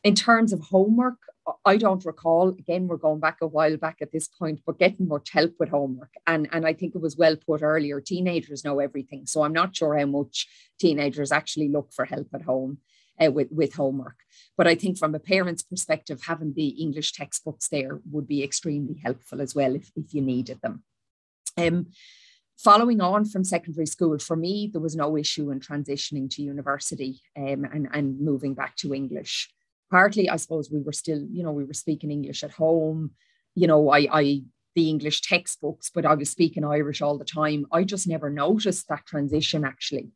In terms of homework, I don't recall, again, we're going back a while back at this point, but getting much help with homework. And I think it was well put earlier, teenagers know everything. So I'm not sure how much teenagers actually look for help at home with homework. But I think from a parent's perspective, having the English textbooks there would be extremely helpful as well if you needed them. Following on from secondary school, for me, there was no issue in transitioning to university and moving back to English. Partly, I suppose we were still, we were speaking English at home, the English textbooks, but I was speaking Irish all the time. I just never noticed that transition, actually.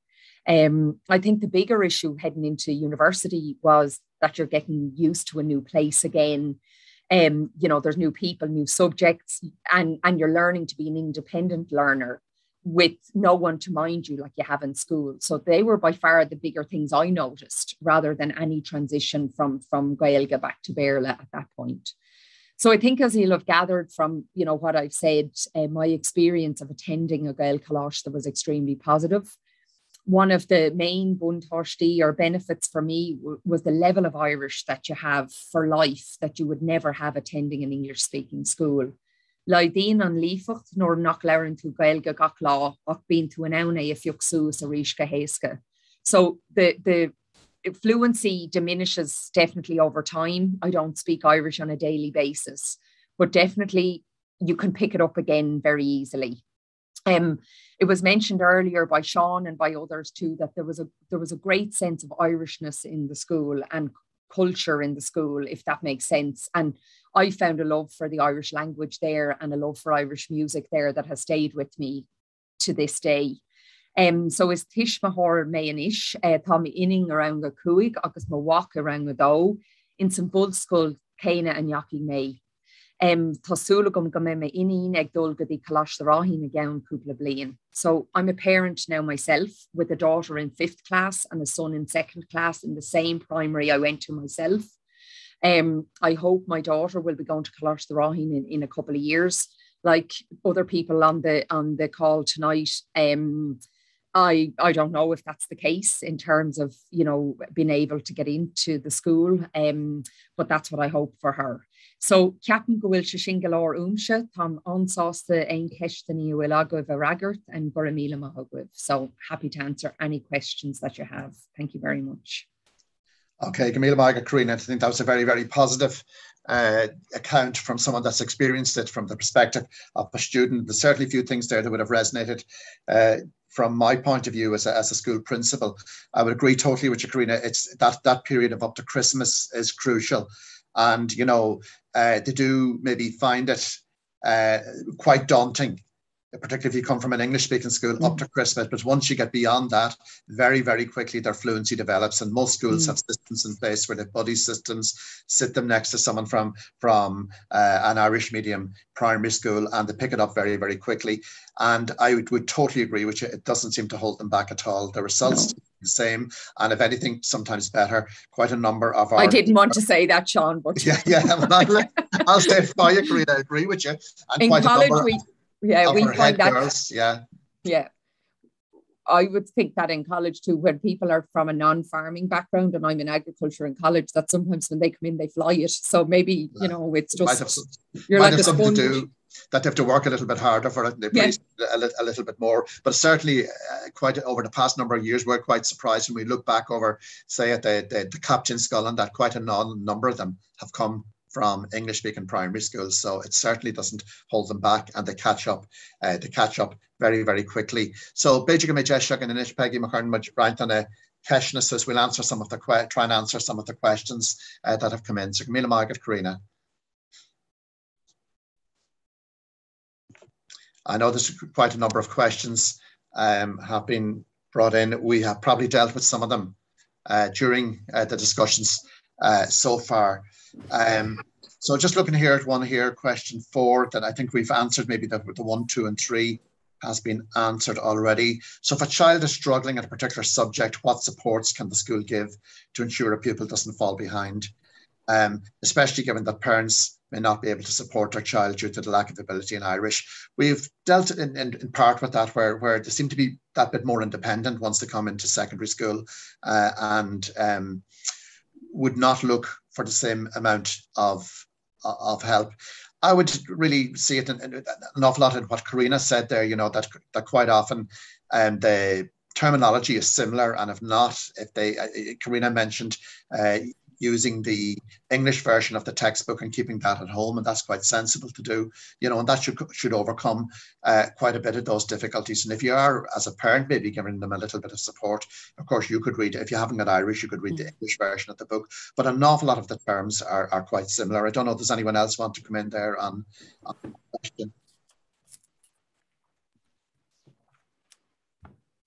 I think the bigger issue heading into university was that you're getting used to a new place again. There's new people, new subjects, and you're learning to be an independent learner with no one to mind you like you have in school. So they were by far the bigger things I noticed, rather than any transition from Gaeilge back to mBéarla at that point. So I think, as you'll have gathered from, what I've said, my experience of attending a Gaelcholáiste was extremely positive. One of the main buntáistí or benefits for me was the level of Irish that you have for life that you would never have attending an English-speaking school. Laidín an lífacht nor nach learn to Gaeilge gach lá ach bín to an aune if yuxus a rishka héasca. So the fluency diminishes definitely over time. I don't speak Irish on a daily basis, but definitely you can pick it up again very easily. It was mentioned earlier by Seán and by others too that there was a great sense of Irishness in the school and culture in the school, if that makes sense. And I found a love for the Irish language there and a love for Irish music there that has stayed with me to this day. So is Tuismitheoir mé an ish, tá mi inning around a cuaig agus ma walk around a dó in some bull school céine an yaki mé. Tásúla gom go mé inín ag dul go dtí Choláiste Ráithín a gceann cúpla bliain. So I'm a parent now myself with a daughter in 5th class and a son in 2nd class in the same primary I went to myself. I hope my daughter will be going to Choláiste Ráithín in a couple of years. Like other people on the call tonight, I don't know if that's the case in terms of, being able to get into the school, but that's what I hope for her. So, Ceapan go bhfuil se sin go leor úmse, tá ansásta ein ceistení bhfuil agah a ragart and go raibh míle maith agah. So, happy to answer any questions that you have. Thank you very much. Okay, Gamila Maga Karina, I think that was a very, very positive account from someone that's experienced it from the perspective of a student. There's certainly a few things there that would have resonated from my point of view as a school principal. I would agree totally with you, Karina. It's that period of up to Christmas is crucial. And, they do maybe find it quite daunting, particularly if you come from an English-speaking school up to Christmas. But once you get beyond that, very, very quickly their fluency develops. And most schools have systems in place where they have buddy systems, sit them next to someone from an Irish medium primary school, and they pick it up very, very quickly. And I would totally agree with you. It doesn't seem to hold them back at all. The results are the same, and if anything, sometimes better. Quite a number of our... I didn't want to say that, Seán, but... I'll say it for you, Karina. I agree with you. And in college, we find that... Girls, yeah. I would think that in college too, when people are from a non-farming background, and I'm in agriculture in college, that sometimes when they come in, they fly it. So maybe, it's just... You're like a sponge. That they have to work a little bit harder for it, and they appreciate it a little bit more. But certainly, quite over the past number of years, we're quite surprised when we look back over, say, at the Captain Scullen, that quite a number of them have come from English-speaking primary schools. So it certainly doesn't hold them back, and they catch up very, very quickly. So Beijing Majestic and Inish Peggy McCarn Mujbrant on a Keshnas, we'll answer some of the try and answer some of the questions that have come in. So Camila Margaret, Karina. I know there's quite a number of questions have been brought in. We have probably dealt with some of them during the discussions so far. So just looking here at one here, question 4, that I think we've answered. Maybe the 1, 2 and 3 has been answered already. So if a child is struggling at a particular subject, what supports can the school give to ensure a pupil doesn't fall behind? Especially given that parents may not be able to support their child due to the lack of ability in Irish. We've dealt in part with that, where they seem to be that bit more independent once they come into secondary school, and would not look for the same amount of help. I would really see it in an awful lot in what Karina said there, that quite often the terminology is similar, and if not, Karina mentioned using the English version of the textbook and keeping that at home, and that's quite sensible to do, and that should overcome quite a bit of those difficulties. And if you are, as a parent, maybe giving them a little bit of support, of course you could read, if you haven't got Irish, you could read the English version of the book, but an awful lot of the terms are quite similar. I don't know if there's anyone else want to come in there on the question.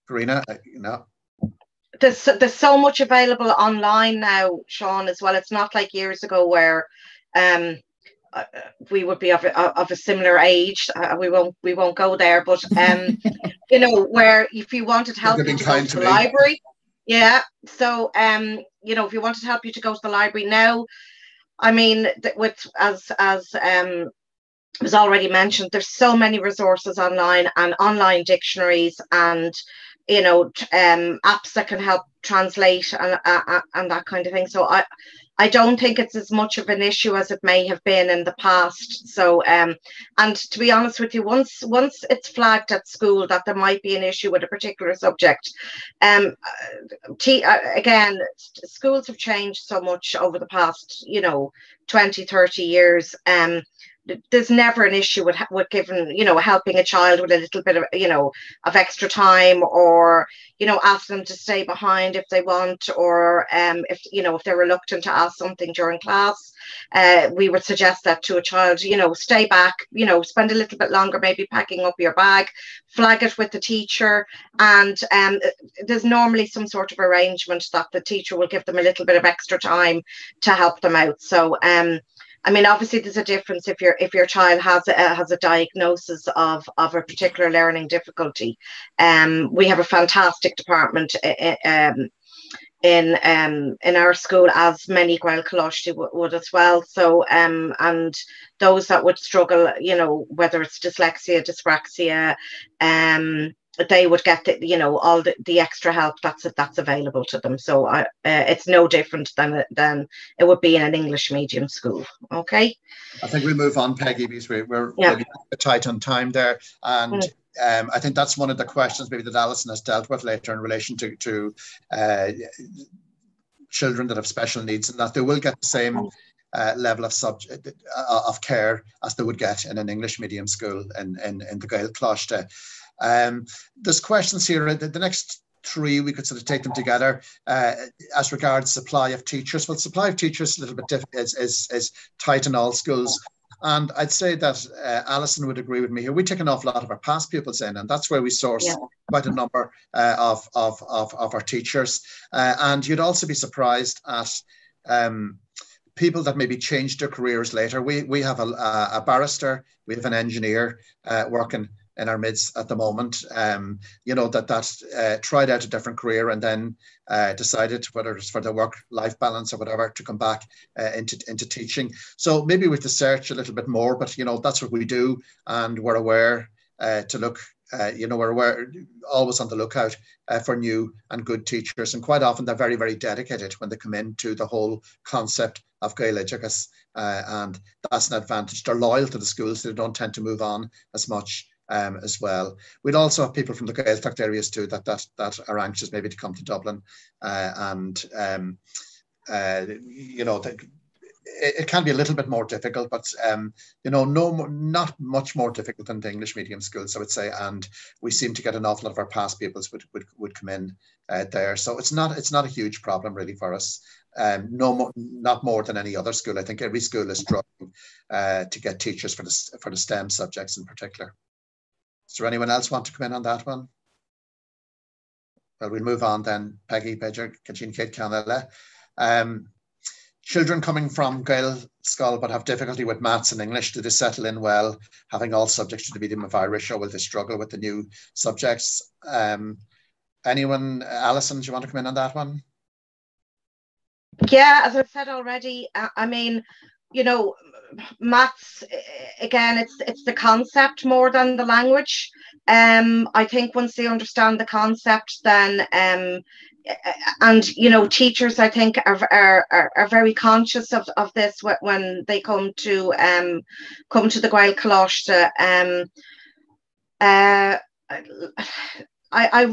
Karina, There's so much available online now, Seán, as well. It's not like years ago where we would be of a similar age. We won't go there, but where if you wanted help you to go to the library, so if you wanted help you to go to the library now, I mean, with as was already mentioned, there's so many resources online and online dictionaries and apps that can help translate and that kind of thing. So I don't think it's as much of an issue as it may have been in the past. So and to be honest with you, once it's flagged at school that there might be an issue with a particular subject, again, schools have changed so much over the past 20, 30 years. There's never an issue with giving, helping a child with a little bit of, of extra time, or, ask them to stay behind if they want, or if they're reluctant to ask something during class, we would suggest that to a child, stay back, spend a little bit longer, maybe packing up your bag, flag it with the teacher. And there's normally some sort of arrangement that the teacher will give them a little bit of extra time to help them out. So, I mean, obviously, there's a difference if your child has a diagnosis of a particular learning difficulty. We have a fantastic department in our school, as many Gaelcholáiste would as well. So and those that would struggle, whether it's dyslexia, dyspraxia, they would get all the extra help that's available to them. So it's no different than it would be in an English medium school. Okay. I think we move on, Peggy, because we're maybe tight on time there, and I think that's one of the questions maybe that Alison has dealt with later in relation to children that have special needs, and that they will get the same level of care as they would get in an English medium school in the Gaelcholáiste. There's questions here. The next three, we could sort of take them together as regards supply of teachers. Well, supply of teachers a little bit is tight in all schools. And I'd say that Alison would agree with me here. We take an awful lot of our past pupils in, and that's where we source quite a number of our teachers. And you'd also be surprised at people that maybe changed their careers later. We have a barrister, we have an engineer working in our midst at the moment, that tried out a different career and then decided, whether it's for the work-life balance or whatever, to come back into teaching. So maybe we have to search a little bit more, but that's what we do, and we're aware to look. We're always on the lookout for new and good teachers, and quite often they're very, very dedicated when they come into the whole concept of Gaeloideachas, and that's an advantage. They're loyal to the schools; they don't tend to move on as much. As well. We'd also have people from the Gaeltacht areas too that are anxious maybe to come to Dublin, it can be a little bit more difficult, but not much more difficult than the English medium schools, I would say. And we seem to get an awful lot of our past pupils would come in there, so it's not a huge problem really for us. Not more than any other school. I think every school is struggling to get teachers for the STEM subjects in particular. Is there anyone else want to come in on that one? Well, we'll move on then. Peggy, Pedger, Kachin, Kate, Canada. Children coming from Gaelscoil but have difficulty with maths and English, do they settle in well, having all subjects to the medium of Irish, or will they struggle with the new subjects? Anyone? Alison, do you want to come in on that one? Yeah, as I've said already, I mean, maths, again, it's the concept more than the language. I think once they understand the concept, then and teachers, I think, are very conscious of this when they come to the Gaelcholáiste. I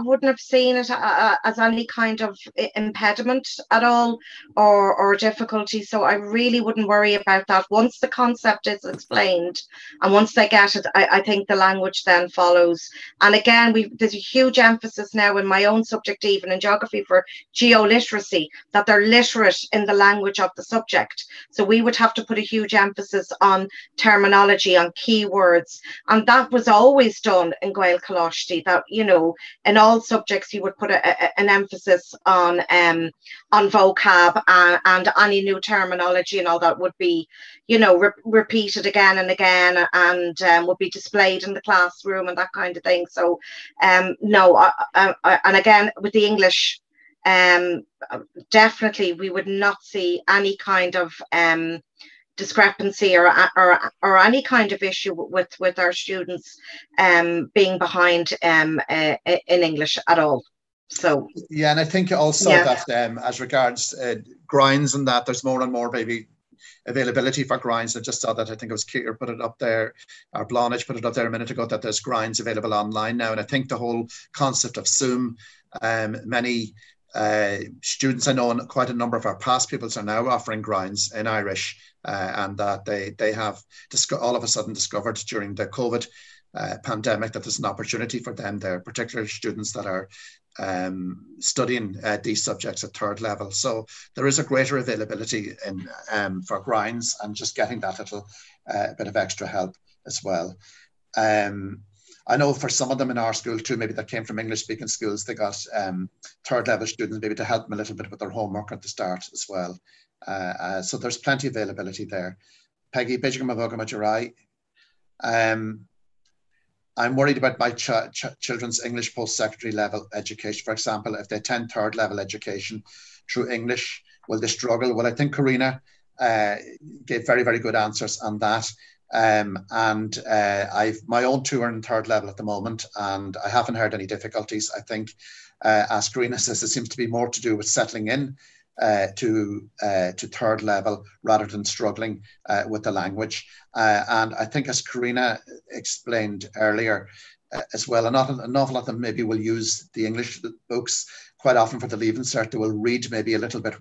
wouldn't have seen it as any kind of impediment at all, or difficulty. So I really wouldn't worry about that. Once the concept is explained and once they get it, I think the language then follows. And again, there's a huge emphasis now in my own subject, even in geography, for geoliteracy, that they're literate in the language of the subject. So we would have to put a huge emphasis on terminology, on keywords, and that was always done in Gaelcholáiste. That in all subjects you would put an emphasis on vocab and any new terminology and all that would be repeated again and again, and would be displayed in the classroom and that kind of thing. So no, and again with the English, definitely we would not see any kind of discrepancy or any kind of issue with our students being behind in English at all. So yeah, and I think also that as regards grinds and that, there's more and more maybe availability for grinds. I just saw that, I think it was Keir put it up there, or Blonage put it up there a minute ago, that there's grinds available online now. And I think the whole concept of Zoom, many students, I know quite a number of our past pupils are now offering grinds in Irish, and that they have all of a sudden discovered during the COVID pandemic that there's an opportunity for them there, particularly students that are studying these subjects at third level. So there is a greater availability in for grinds, and just getting that little bit of extra help as well. I know for some of them in our school too, maybe that came from English speaking schools, they got third level students maybe to help them a little bit with their homework at the start as well. So there's plenty of availability there. Peggy, I'm worried about my children's English post-secondary level education. For example, if they attend third level education through English, will they struggle? Well, I think Corinna gave very, very good answers on that. I've my own two are in third level at the moment, and I haven't heard any difficulties. I think, as Corinna says, it seems to be more to do with settling in to third level rather than struggling with the language. And I think, as Corinna explained earlier as well, an awful lot of them maybe will use the English books quite often for the Leaving Cert. They will read maybe a little bit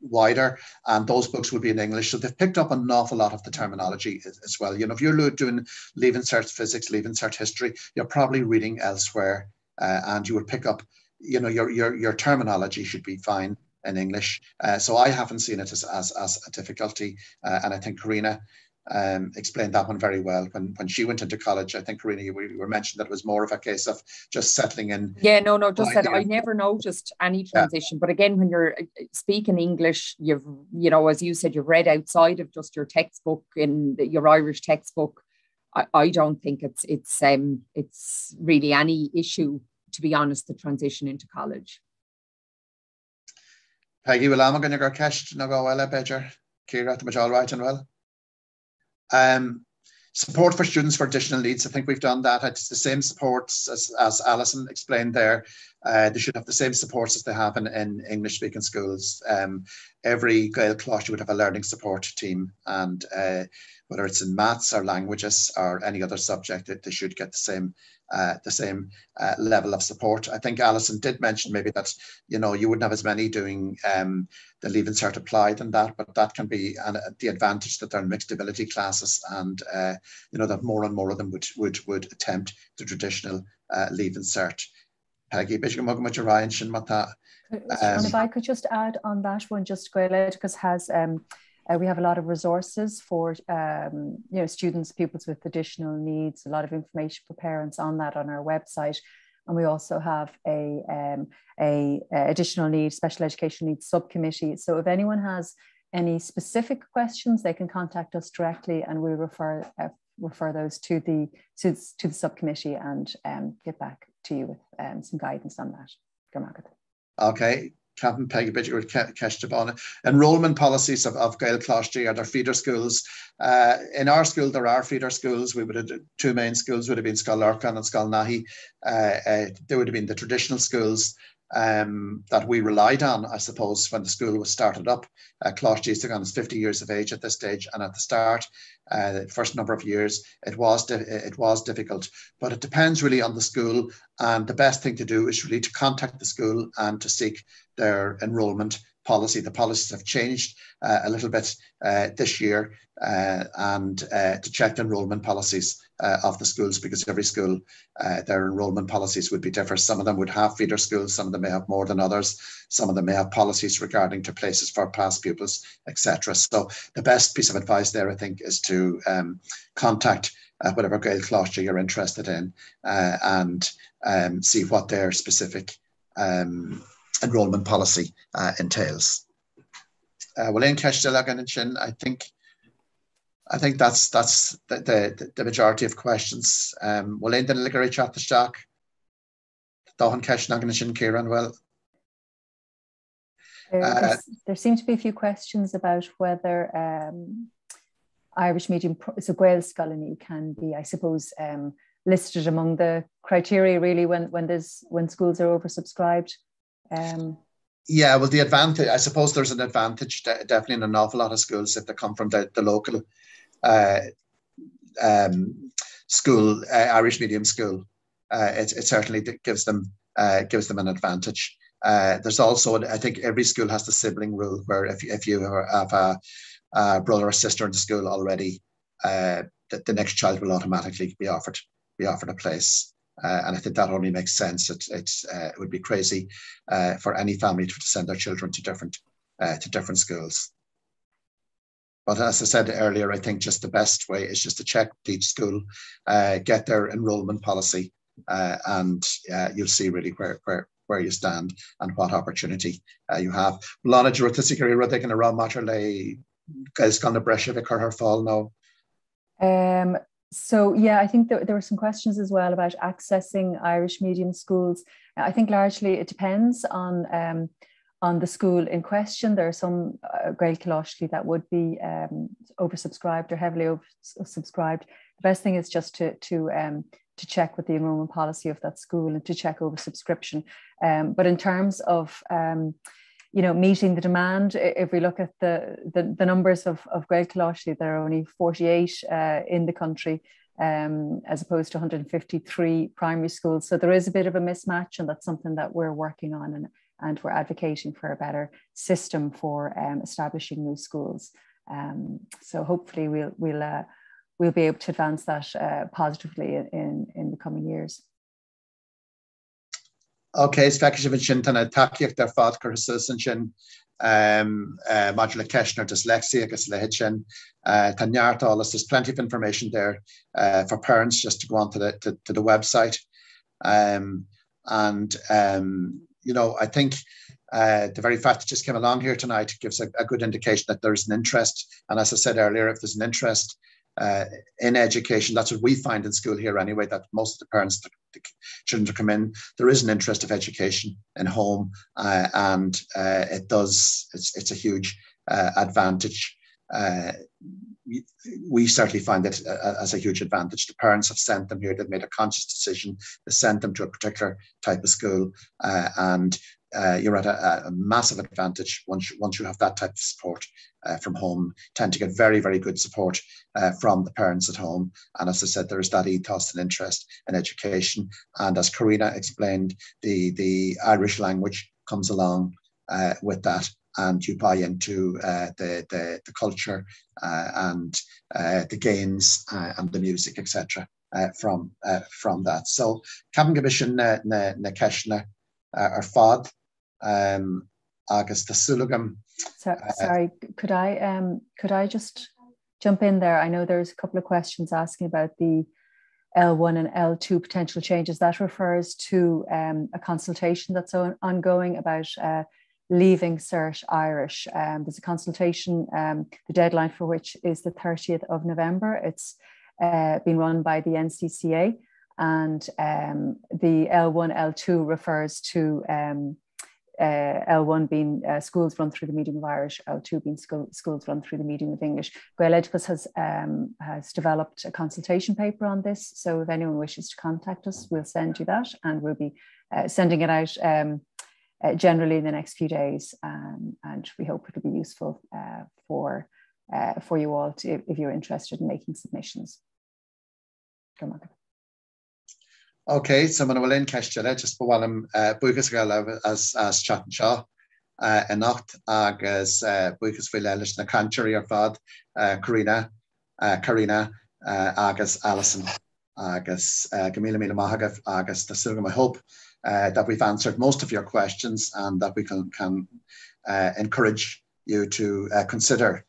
wider, and those books will be in English. So they've picked up an awful lot of the terminology as well. You know, if you're doing Leaving Cert Physics, Leaving Cert History, you're probably reading elsewhere, and you will pick up, you know, your terminology should be fine in English. So I haven't seen it as a difficulty, and I think Corinna explained that one very well. When she went into college, I think, Corinna, you were mentioned that it was more of a case of just settling in. Yeah, no, just that I never noticed any transition. But again, when you're speaking English, you know, as you said, you've read outside of just your textbook, in your Irish textbook. I don't think it's really any issue, to be honest, the transition into college. Peggy, will I'm going to go cash no go well, Badger. Kira, the all right and well. Support for students for additional needs. I think we've done that. It's the same supports as Alison explained there. They should have the same supports as they have in English speaking schools. Every Gaelcholáiste would have a learning support team, and whether it's in maths or languages or any other subject, they should get the same level of support. I think Alison did mention maybe that, you know, you wouldn't have as many doing the Leaving Cert Applied than that, but that can be the advantage that they're in mixed ability classes, and you know, that more and more of them would attempt the traditional Leaving Cert. Peggy, and if I could just add on that one, just Gaeloideachas has we have a lot of resources for you know, students, pupils with additional needs, a lot of information for parents on that on our website. And we also have a additional needs, special education needs subcommittee. So if anyone has any specific questions, they can contact us directly, and we'll refer those to the subcommittee and get back to you with some guidance on that. Okay. Captain Peggy Bidger with Ceist. Enrollment policies of Gaelcholáiste are their feeder schools. In our school, there are feeder schools. We would have two main schools, would have been Scoilearcan and Scoilnahi. They would have been the traditional schools that we relied on, I suppose, when the school was started up. Íosagáin is 50 years of age at this stage, and at the start, the first number of years, it was difficult. But it depends really on the school, and the best thing to do is really to contact the school and to seek their enrolment policy. The policies have changed a little bit this year, and to check the enrolment policies of the schools, because every school, their enrolment policies would be different. Some of them would have feeder schools, some of them may have more than others, some of them may have policies regarding to places for past pupils, etc. So the best piece of advice there, I think, is to contact whatever Gaelcholáiste you're interested in, and see what their specific enrolment policy entails. Well, in Ceardlann and Chin, I think that's the majority of questions. Well, in the Liggery chat the stock, Dahan Ceardlann and Chin, Kieran, well. There seem to be a few questions about whether Irish medium, so Gaelcholáiste can be, I suppose, listed among the criteria really when schools are oversubscribed. Yeah, well, the advantage, I suppose there's an advantage definitely in an awful lot of schools if they come from the local school, Irish medium school. It certainly gives them an advantage. There's also, I think every school has the sibling rule where if you have a brother or sister in the school already, the next child will automatically be offered a place. And I think that only makes sense. It would be crazy for any family to send their children to different schools. But as I said earlier, I think just the best way is just to check with each school, get their enrolment policy, and you'll see really where you stand and what opportunity you have. Lana Jurthasicary Rudik and Aram Matterley guys gonna Breshevik or her fall now. So yeah, I think there were some questions as well about accessing Irish medium schools. I think largely it depends on the school in question. There are some Gaelcholáiste that would be oversubscribed or heavily oversubscribed. The best thing is just to check with the enrolment policy of that school and to check oversubscription. But in terms of meeting the demand, if we look at the numbers of Gaelcholáiste, there are only 48 in the country, as opposed to 153 primary schools. So there is a bit of a mismatch, and that's something that we're working on, and we're advocating for a better system for establishing new schools. So hopefully we'll be able to advance that positively in the coming years. Okay, Svekishin Shintana Takiak der Fáth Kursusin Modula Keshner Dyslexia Gislehichin Tanyartalis. There's plenty of information there for parents just to go onto the website. I think the very fact that just came along here tonight gives a good indication that there's an interest. And as I said earlier, if there's an interest in education, that's what we find in school here anyway, that most of the parents, the children to come in, there is an interest of education in home, and it's a huge advantage. We certainly find it as a huge advantage. The parents have sent them here, they've made a conscious decision, they sent them to a particular type of school, and you're at a massive advantage once you have that type of support from home. Tend to get very, very good support from the parents at home. And as I said, there is that ethos and interest in education. And as Karina explained, the Irish language comes along with that, and you buy into the culture and the games and the music, etc. From that. So Cabin Gabishin na Keshna or Fáth. August the Sulugam. Sorry, could I just jump in there? I know there's a couple of questions asking about the L1 and L2 potential changes. That refers to a consultation that's ongoing about leaving Cert Irish. There's a consultation, the deadline for which is the 30th of November. It's been run by the NCCA, and the L1, L2 refers to L1 being schools run through the medium of Irish, L2 being schools run through the medium of English. Gaeloideachas has developed a consultation paper on this, so if anyone wishes to contact us, we'll send you that, and we'll be sending it out generally in the next few days, and we hope it'll be useful for you all if you're interested in making submissions. Come on. Okay, so I'm going to question just for while I'm buchas as chat and shaw enocht agus buchas for Elish na country or Fáth Karina agus Alison agus Gamila Mila Mahagaf agus the Sulgam. I hope that we've answered most of your questions, and that we can encourage you to consider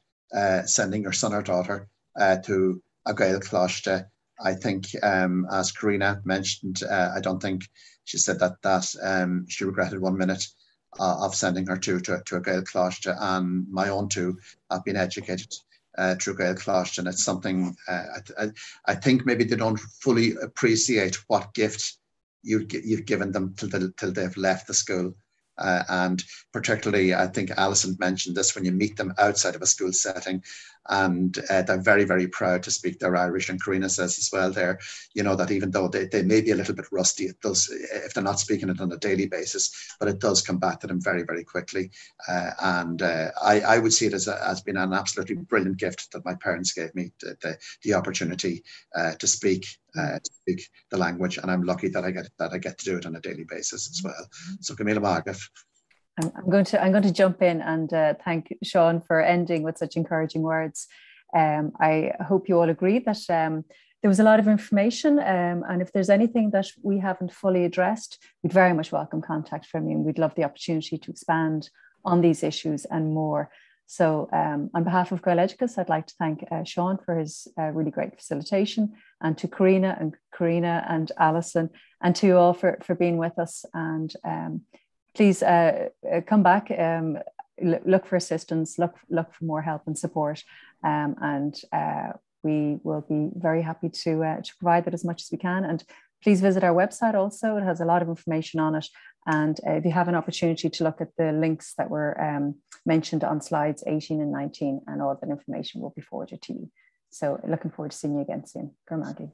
sending your son or daughter to a Gaelcholáiste. I think, as Karina mentioned, I don't think she said that she regretted 1 minute of sending her to a Gaelcholáiste, and my own two have been educated through Gaelcholáiste, and it's something I think maybe they don't fully appreciate what gift you've given them till they've left the school. And particularly, I think Alison mentioned this, when you meet them outside of a school setting, and they're very, very proud to speak their Irish. And Karina says as well there, you know, that even though they may be a little bit rusty, it does, if they're not speaking it on a daily basis, but it does come back to them very, very quickly. I would see it as being an absolutely brilliant gift that my parents gave me, the opportunity to speak the language, and I'm lucky that I get to do it on a daily basis as well. So Camila Margaret. I'm going to jump in and thank Seán for ending with such encouraging words. I hope you all agree that there was a lot of information, and if there's anything that we haven't fully addressed, we'd very much welcome contact from you, and we'd love the opportunity to expand on these issues and more. So on behalf of Gaeloideachas, I'd like to thank Seán for his really great facilitation, and to Karina and Alison, and to you all for being with us. And please come back, look for assistance, look for more help and support, and we will be very happy to provide that as much as we can. And please visit our website also. It has a lot of information on it. And if you have an opportunity to look at the links that were mentioned on slides 18 and 19, and all that information will be forwarded to you. So looking forward to seeing you again soon. Gurmagi.